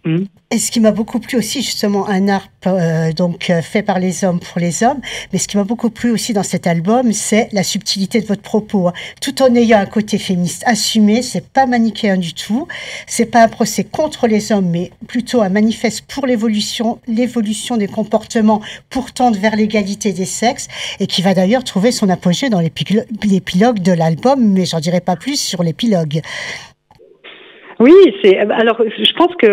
Et ce qui m'a beaucoup plu aussi, justement, un art fait par les hommes pour les hommes, mais ce qui m'a beaucoup plu aussi dans cet album, c'est la subtilité de votre propos. Tout en ayant un côté féministe assumé, c'est pas manichéen du tout, c'est pas un procès contre les hommes, mais plutôt un manifeste pour l'évolution des comportements pour tendre vers l'égalité des sexes, et qui va d'ailleurs trouver son apogée dans l'épilogue de l'album, mais j'en dirai pas plus sur l'épilogue. Oui, alors je pense que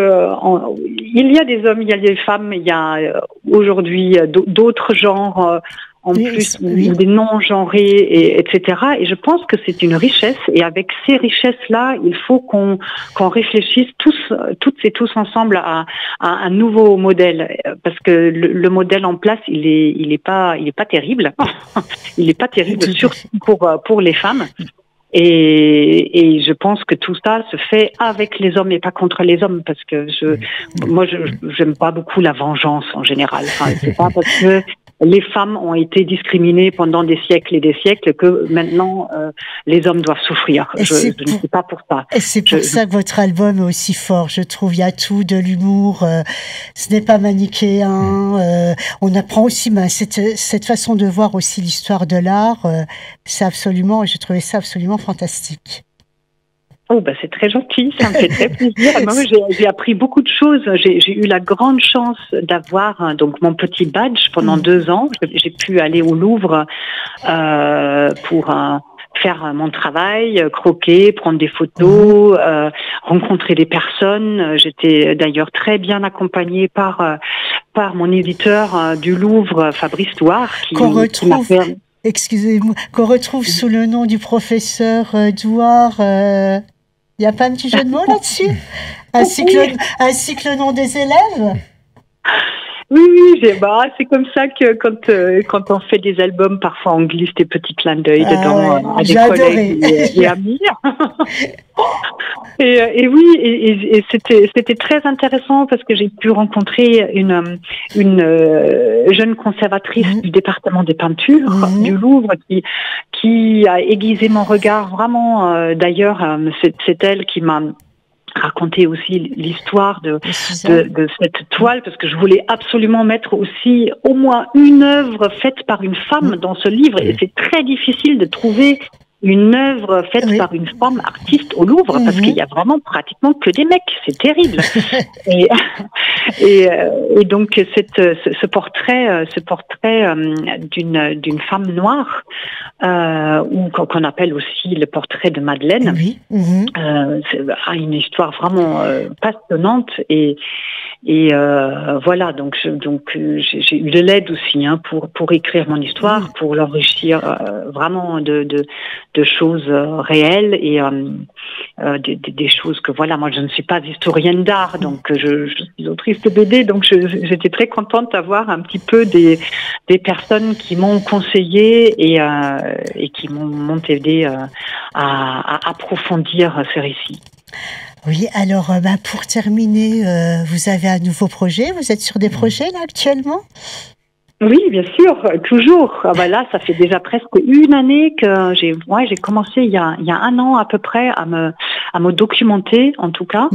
il y a des hommes, il y a des femmes, il y a aujourd'hui d'autres genres plus des non-genrés, etc. Et je pense que c'est une richesse. Et avec ces richesses-là, il faut qu'on réfléchisse toutes et tous ensemble à un nouveau modèle, parce que le modèle en place, il est pas terrible. Il est pas terrible, surtout pour les femmes. Et je pense que tout ça se fait avec les hommes et pas contre les hommes, parce que moi j'aime pas beaucoup la vengeance en général. C'est pas parce que les femmes ont été discriminées pendant des siècles et des siècles que maintenant les hommes doivent souffrir. Je ne suis pas pour ça. Et c'est pour ça que votre album est aussi fort, je trouve. Il y a tout, de l'humour, ce n'est pas manichéen. On apprend aussi cette façon de voir aussi l'histoire de l'art. J'ai trouvé ça absolument fantastique. Oh, c'est très gentil, ça me fait très plaisir. Moi, j'ai appris beaucoup de choses. J'ai eu la grande chance d'avoir donc mon petit badge pendant 2 ans. J'ai pu aller au Louvre pour faire mon travail, croquer, prendre des photos, rencontrer des personnes. J'étais d'ailleurs très bien accompagnée par mon éditeur du Louvre, Fabrice Thouard, qu'on retrouve. excusez-moi, qu'on retrouve sous le nom du professeur Douard. Il n'y a pas un petit jeu de mots là-dessus, ainsi que le nom des élèves. Oui, c'est comme ça que quand on fait des albums, parfois on glisse des petits clins d'œil dedans à des collègues et amis. Et c'était très intéressant parce que j'ai pu rencontrer une jeune conservatrice du département des peintures du Louvre qui a aiguisé mon regard vraiment. D'ailleurs, c'est elle qui m'a raconter aussi l'histoire de cette toile, parce que je voulais absolument mettre aussi au moins une œuvre faite par une femme dans ce livre, et c'est très difficile de trouver une œuvre faite par une femme artiste au Louvre, parce qu'il y a vraiment pratiquement que des mecs, c'est terrible. et donc ce portrait d'une femme noire, ou qu'on appelle aussi le portrait de Madeleine, a une histoire vraiment passionnante, et voilà, donc j'ai eu de l'aide aussi pour écrire mon histoire, pour l'enrichir vraiment de choses réelles, et des choses que voilà, moi je ne suis pas historienne d'art, donc je suis autrice de BD, donc j'étais très contente d'avoir un petit peu des personnes qui m'ont conseillé et qui m'ont aidé à approfondir ce récit. Oui, alors pour terminer, vous avez un nouveau projet, vous êtes sur des projets là actuellement ? Oui, bien sûr, toujours. Là, ça fait déjà presque une année que j'ai commencé il y a un an à peu près à me documenter, en tout cas,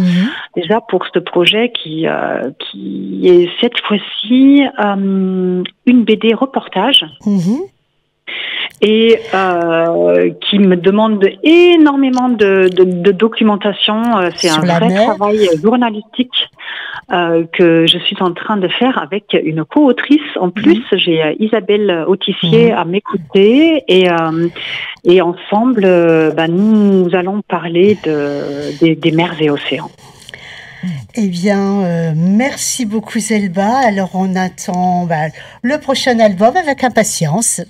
déjà pour ce projet qui est cette fois-ci une BD reportage. Et qui me demande énormément de documentation. C'est un vrai travail journalistique que je suis en train de faire avec une co-autrice. En plus, j'ai Isabelle Autissier à m'écouter, et ensemble, nous allons parler des mers et océans. Eh bien, merci beaucoup Zelba. Alors, on attend le prochain album avec impatience.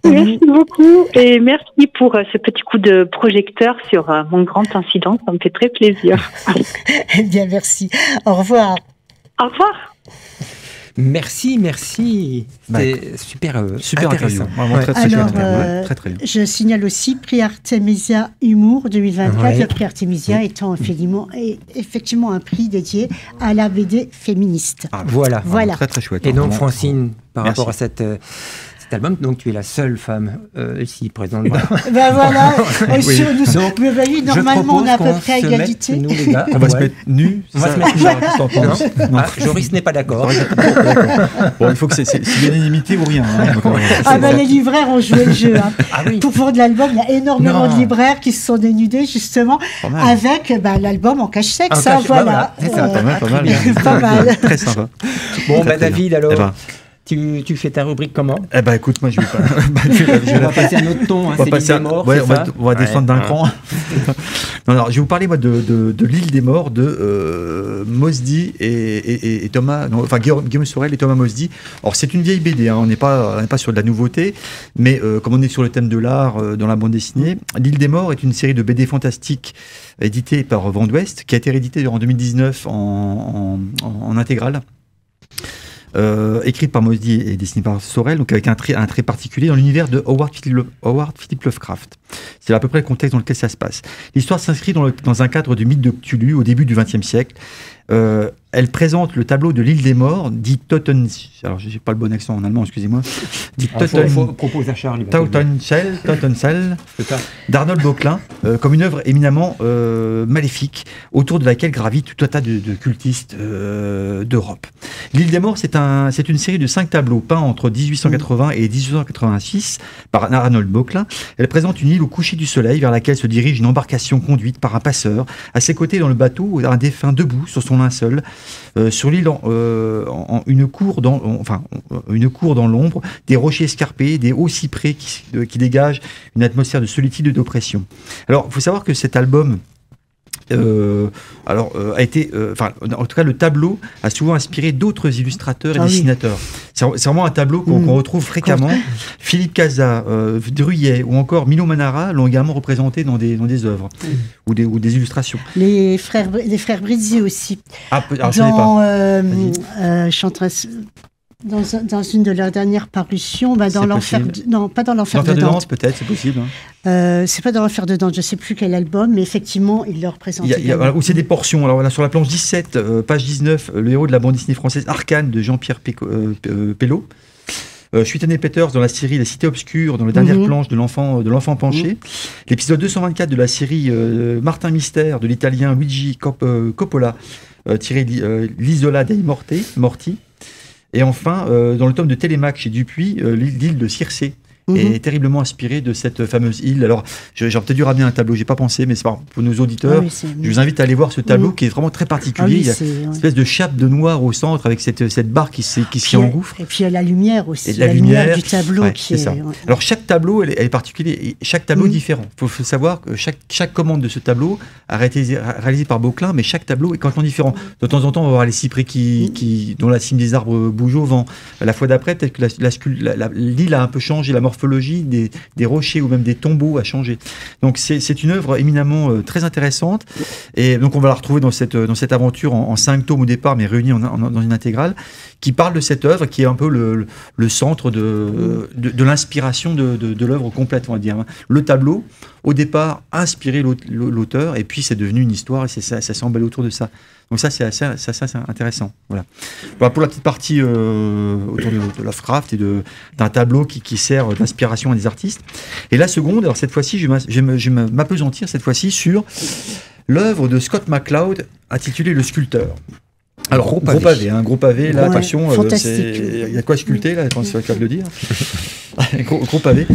Merci beaucoup, et merci pour ce petit coup de projecteur sur mon grand incident, ça me fait très plaisir. Eh bien, merci. Au revoir. Au revoir. Merci. C'était super intéressant. Vraiment très bien. Je signale aussi prix Artemisia Humour 2024. Le prix Artemisia étant effectivement un prix dédié à la BD féministe. Voilà. Très très chouette. Et donc Francine, par rapport à cet album, donc tu es la seule femme ici présente. Voilà. Normalement, on est à peu près à égalité. Nous, les gars, on va se mettre nus. On va se mettre nus. Joris n'est pas d'accord. Bon, il faut que c'est l'unanimité ou rien. Les libraires ont joué le jeu. Pour de l'album, il y a énormément de libraires qui se sont dénudés justement avec l'album en cache-sexe. Voilà. C'est ça, pas mal. Pas mal. Très sympa. Bon, David, alors. Tu fais ta rubrique comment ? Écoute, moi je vais pas. On va passer à notre ton, c'est l'île des morts. On va descendre d'un cran. Non, je vais vous parler moi de l'île des morts de Mosdy et Thomas. Guillaume Sorel et Thomas Mosdy. Alors c'est une vieille BD, on n'est pas sur de la nouveauté, mais comme on est sur le thème de l'art dans la bande dessinée, l'île des morts est une série de BD fantastiques éditée par Vent d'Ouest, qui a été rééditée en 2019 en intégrale. Écrite par Mosdy et dessinée par Sorel, donc avec un trait particulier dans l'univers de Howard Philip Lovecraft. C'est à peu près le contexte dans lequel ça se passe. L'histoire s'inscrit dans un cadre du mythe de Cthulhu au début du XXe siècle. Elle présente le tableau de l'île des morts, dit Totenschell. Alors, je n'ai pas le bon accent en allemand, excusez-moi. Dit propose à Charles. Totenschell d'Arnold Böcklin, comme une œuvre éminemment maléfique, autour de laquelle gravitent tout un tas de cultistes d'Europe. L'île des morts, c'est une série de 5 tableaux peints entre 1880 et 1886 par Arnold Böcklin. Elle présente une île au coucher du soleil vers laquelle se dirige une embarcation conduite par un passeur. À ses côtés, dans le bateau, un défunt debout sur son linceul. Sur l'île, une cour dans l'ombre, des rochers escarpés, des hauts cyprès qui dégagent une atmosphère de solitude et d'oppression. Alors, il faut savoir que cet album a été, en tout cas, le tableau a souvent inspiré d'autres illustrateurs et dessinateurs. C'est vraiment un tableau qu'on retrouve fréquemment. Philippe Cazat, Druyet ou encore Milo Manara l'ont également représenté dans des œuvres ou des illustrations. Les frères Brizzi aussi. Alors, je ne sais pas. Je suis en train dans une de leurs dernières parutions, dans l'enfer, non, pas dans l'enfer de Dante, peut-être, c'est possible. C'est pas dans l'enfer de Dante, je sais plus quel album, mais effectivement, il le représente. Où c'est des portions. Alors là, sur la planche 17, page 19, le héros de la bande dessinée française Arcane de Jean-Pierre Pelot. Schuiten Peters dans la série La Cité Obscure, dans la dernière planche de l'enfant penché. L'épisode 224 de la série Martin Mystère de l'italien Luigi Coppola, tiré l'Isola dei Morti. Et enfin, dans le tome de Télémaque chez Dupuis, l'île de Circé est terriblement inspirée de cette fameuse île. Alors, j'aurais peut-être dû ramener un tableau, j'ai pas pensé, mais c'est pour nos auditeurs. Je vous invite à aller voir ce tableau qui est vraiment très particulier. Il y a une espèce de chape de noir au centre avec cette barre qui s'y engouffre. Et puis il y a la lumière aussi, et la lumière du tableau qui est... ça. Alors, chaque tableau, elle est particulier, et chaque tableau est différent. Il faut savoir que chaque commande de ce tableau a été réalisée par Beauclin, mais chaque tableau est complètement différent. De temps en temps, on va voir les cyprès dont la cime des arbres bouge au vent. La fois d'après, peut-être que l'île a un peu changé, la morphologie des rochers ou même des tombeaux a changé. Donc c'est une œuvre éminemment très intéressante, et donc on va la retrouver dans cette aventure en 5 tomes au départ, mais réunis dans une intégrale, qui parle de cette œuvre qui est un peu le centre de l'inspiration de l'œuvre complète, on va dire. Le tableau, au départ, a inspiré l'auteur, et puis c'est devenu une histoire, et ça s'emballe autour de ça. Donc ça, c'est assez intéressant. Voilà pour la petite partie autour de Lovecraft et d'un tableau qui sert d'inspiration à des artistes. Et la seconde, alors cette fois-ci, je vais m'appesantir cette fois-ci sur l'œuvre de Scott McCloud intitulée Le Sculpteur. Alors, gros pavé, là, attention, il y a quoi sculpter, là, c'est le cas de le dire. gros pavé.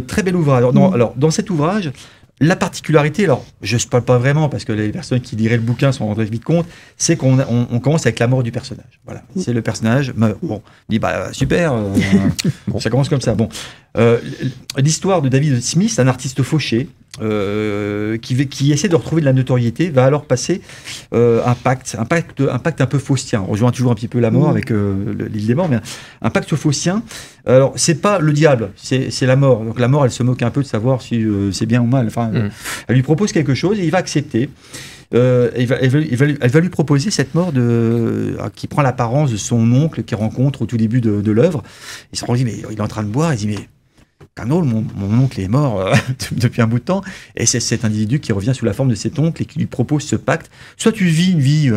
Très bel ouvrage. Alors, dans cet ouvrage, la particularité, alors je ne spoil pas vraiment parce que les personnes qui liraient le bouquin s'en rendraient vite compte, c'est qu'on commence avec la mort du personnage. Voilà, c'est le personnage meurt. Bon, on dit super, ça commence comme ça. Bon, l'histoire de David Smith, un artiste fauché qui essaie de retrouver de la notoriété, va alors passer un pacte un peu faustien. On rejoint toujours un petit peu la mort avec l'île des morts, mais un pacte faustien. Alors c'est pas le diable, c'est la mort. Donc la mort, elle se moque un peu de savoir si c'est bien ou mal. Enfin, elle lui propose quelque chose et il va accepter. Elle va lui proposer cette mort qui prend l'apparence de son oncle qu'il rencontre au tout début de l'œuvre. Il se dit, mais il est en train de boire, il dit, mais Carnot, mon oncle est mort depuis un bout de temps, et c'est cet individu qui revient sous la forme de cet oncle et qui lui propose ce pacte. Soit tu vis une vie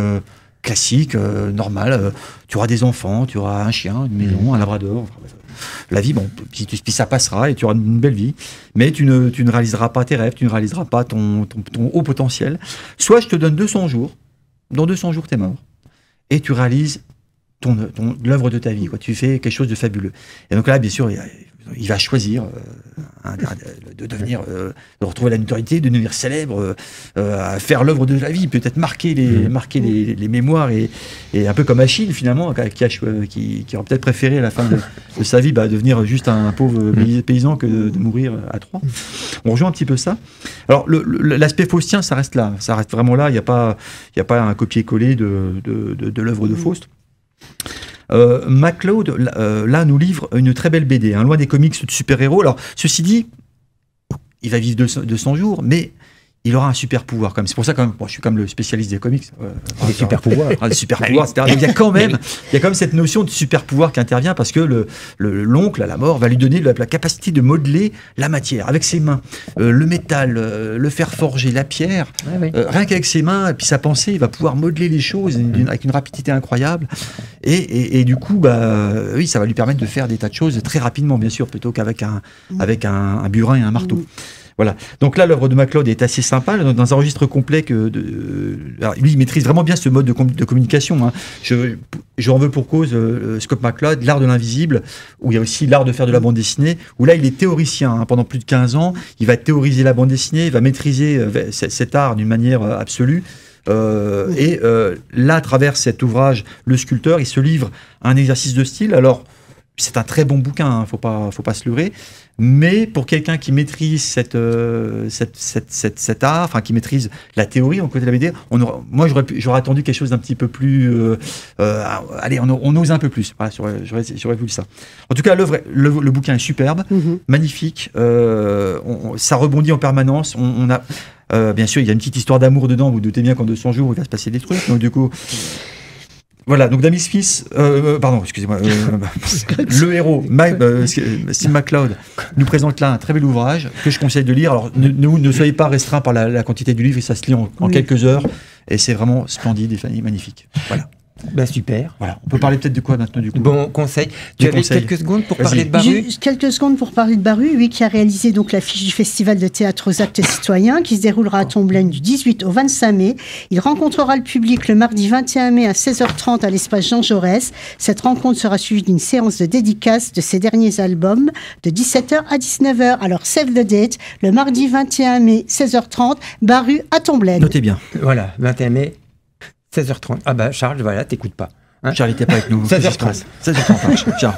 classique, normale, tu auras des enfants, tu auras un chien, une maison, un labrador. La vie, bon, puis ça passera et tu auras une belle vie, mais tu ne réaliseras pas tes rêves, tu ne réaliseras pas ton haut potentiel. Soit je te donne 200 jours, dans 200 jours tu es mort, et tu réalises l'œuvre de ta vie, quoi. Tu fais quelque chose de fabuleux. Et donc là, bien sûr, il va choisir de retrouver la notoriété, de devenir célèbre, à faire l'œuvre de la vie, peut-être marquer les mémoires, et un peu comme Achille finalement, qui aurait peut-être préféré à la fin de sa vie devenir juste un pauvre paysan que de mourir à Troie. On rejoint un petit peu ça. Alors l'aspect faustien, ça reste là, ça reste vraiment là. Il n'y a pas un copier-coller de l'œuvre de Faust. McCloud, là, nous livre une très belle BD, loin des comics de super-héros. Alors, ceci dit, il va vivre 200 jours, mais il aura un super pouvoir. C'est pour ça que je suis comme le spécialiste des comics. Des super pouvoirs. Des super pouvoirs, etc. Donc, il y a quand même cette notion de super pouvoir qui intervient, parce que l'oncle, à la mort, va lui donner la capacité de modeler la matière avec ses mains. Le métal, le fer forgé, la pierre. Rien qu'avec ses mains et puis sa pensée, il va pouvoir modeler les choses avec une rapidité incroyable. Et du coup, oui, ça va lui permettre de faire des tas de choses très rapidement, bien sûr, plutôt qu'avec un burin et un marteau. Voilà. Donc là, l'œuvre de McCloud est assez sympa, dans un registre complet alors, lui, il maîtrise vraiment bien ce mode de communication. Je en veux pour cause Scott McCloud, l'art de l'invisible, où il y a aussi l'art de faire de la bande dessinée, où là, il est théoricien. Pendant plus de 15 ans, il va théoriser la bande dessinée, il va maîtriser cet art d'une manière absolue. Là, à travers cet ouvrage, Le Sculpteur, il se livre à un exercice de style. Alors, c'est un très bon bouquin, hein, faut pas se leurrer. Mais pour quelqu'un qui maîtrise cet art, enfin qui maîtrise la théorie en côté de la BD, moi j'aurais attendu quelque chose d'un petit peu plus. Allez, on ose un peu plus. Voilà, j'aurais voulu ça. En tout cas, le bouquin est superbe, magnifique. Ça rebondit en permanence. On a bien sûr, il y a une petite histoire d'amour dedans. Vous doutez bien qu'en 200 jours, il va se passer des trucs. Donc du coup. Voilà, donc Dami Smith, pardon, excusez-moi, le héros, Steve McCloud, nous présente là un très bel ouvrage que je conseille de lire. Alors, ne soyez pas restreints par la quantité du livre, et ça se lit en quelques heures, et c'est vraiment splendide et magnifique. Voilà. Ben super. Voilà. On peut parler peut-être de quoi maintenant du coup? Bon conseil. Tu avais quelques secondes pour parler de Baru? Quelques secondes pour parler de Baru, oui, qui a réalisé donc l'affiche du Festival de théâtre aux actes citoyens qui se déroulera à Tomblaine du 18 au 25 mai. Il rencontrera le public le mardi 21 mai à 16h30 à l'espace Jean Jaurès. Cette rencontre sera suivie d'une séance de dédicace de ses derniers albums de 17h à 19h. Alors save the date, le mardi 21 mai 16h30, Baru à Tomblaine. Notez bien. Voilà, 21 mai. 16h30. Ah bah Charles, voilà, t'écoutes pas. Hein, Charles n'était pas avec nous. 16h30. 16h30, Charles.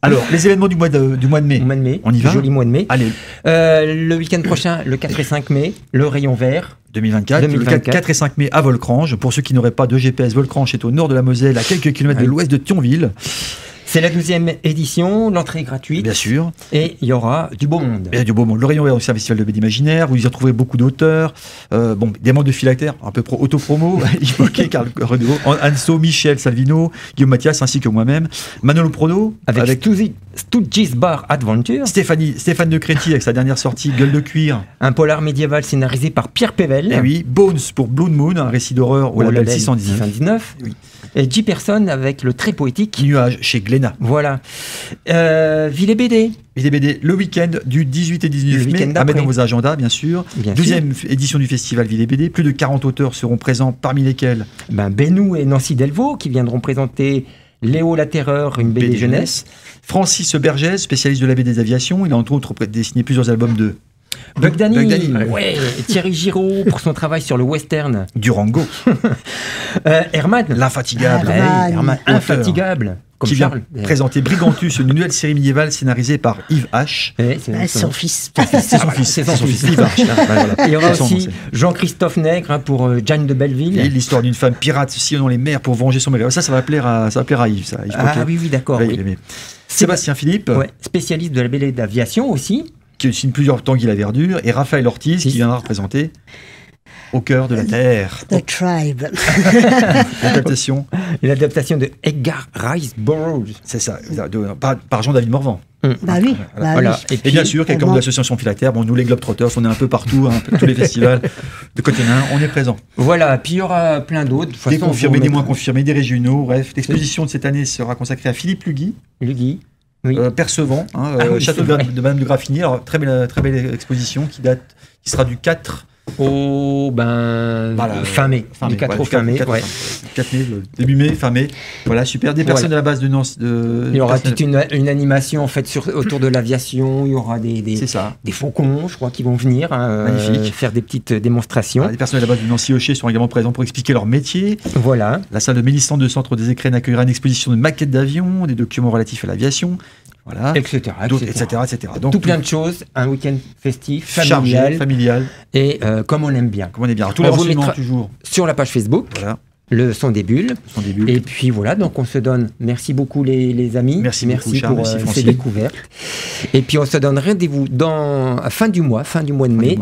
Alors, les événements du mois de mai. On y va. Joli mois de mai. Allez. Le week-end prochain, le 4 et 5 mai, le rayon vert. 2024. Le 4 et 5 mai à Volcrange. Pour ceux qui n'auraient pas de GPS, Volcrange est au nord de la Moselle, à quelques kilomètres de l'ouest de Thionville. C'est la 12e édition, l'entrée est gratuite. Bien sûr. Et il y aura du beau monde. Il y a du beau monde. Le rayon vert au Festival de BD Imaginaire. Vous y retrouverez beaucoup d'auteurs. Des membres de phylactère, un peu auto-promo. Yves Moquet, Carl Renaud, Anso, Michel Salvino, Guillaume Mathias, ainsi que moi-même. Manolo Prono. Avec Stooges Bar Adventure. Stéphane de Créty avec sa dernière sortie, Gueule de cuir. Un polar médiéval scénarisé par Pierre Pével. Et oui. Bones pour Blood Moon, un récit d'horreur au label 619. Oui. Et J. Person avec le très poétique Nuage chez Glénat. Voilà. Ville BD. Ville BD, le week-end du 18 et 19 mai, à mettre dans vos agendas, bien sûr. 12e édition du festival Ville BD. Plus de 40 auteurs seront présents, parmi lesquels Benou et Nancy Delvaux, qui viendront présenter Léo la Terreur, une BD jeunesse. Francis Bergès, spécialiste de la BD d'aviation. Il a entre autres dessiné plusieurs albums de Bug Danny. Ouais. Thierry Giraud pour son travail sur le western. Durango. Herman. L'infatigable. Herman infatigable. Comme qui Charles. Vient présenter Brigantus, une nouvelle série médiévale scénarisée par Yves H. Son fils. C'est son fils. Yves H. Il y aura aussi Jean-Christophe Nègre pour Jeanne de Belleville. Et l'histoire d'une femme pirate sillonnant les mers pour venger son mari. Ça va plaire à Yves. Ça. Oui, d'accord. Oui. Sébastien Philippe. Ouais, spécialiste de la BD d'aviation aussi. Qui signe plusieurs Tanguy la Verdure, et Raphaël Ortiz, qui viendra représenter Au cœur de la Terre. The Tribe. L'adaptation de Edgar Rice Burroughs. C'est ça, par Jean-David Morvan. Bah oui. Voilà. Et bien sûr, quelqu'un de l'association Philactère, nous les Globetrotters, on est un peu partout, tous les festivals de côté nain, on est présent. Voilà, puis il y aura plein d'autres. Des confirmés, des moins confirmés, des régionaux, bref. L'exposition de cette année sera consacrée à Philippe Lugui. Oui. Percevant, château de Madame de Graffigny. Alors, très belle exposition qui sera du 4 au fin mai. Du 4 au fin mai. 4 mai, début mai, fin mai. Voilà, super. Des personnes de la base de Nantes. Il y aura toute une animation en fait autour de l'aviation. Il y aura des faucons, je crois, qui vont venir faire des petites démonstrations. Voilà, des personnes de la base de Nancy-Hocher sont également présentes pour expliquer leur métier. Voilà. La salle de Mélissande de Centre des Écrins accueillera une exposition de maquettes d'avions, des documents relatifs à l'aviation. Voilà. Etc. Donc, tout plein de choses, un week-end festif, familial. Et comme on aime bien. Tous les renseignements toujours sur la page Facebook. Voilà. Le son des bulles. Et puis voilà, donc on se donne. Merci beaucoup les amis. Merci beaucoup, pour ces découvertes. Et puis on se donne rendez-vous à fin du mois de mai,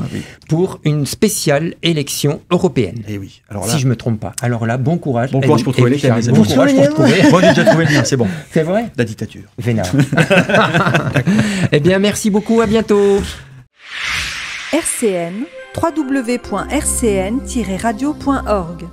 pour une spéciale élection européenne. Et oui. Alors là, si je me trompe pas. Alors là, bon courage. Bon courage pour trouver les thèmes. Bon courage pour trouver. Moi j'ai déjà trouvé le mien, c'est bon. C'est vrai. La dictature. Vénard. Eh bien, merci beaucoup. À bientôt. RCN, www.rcn-radio.org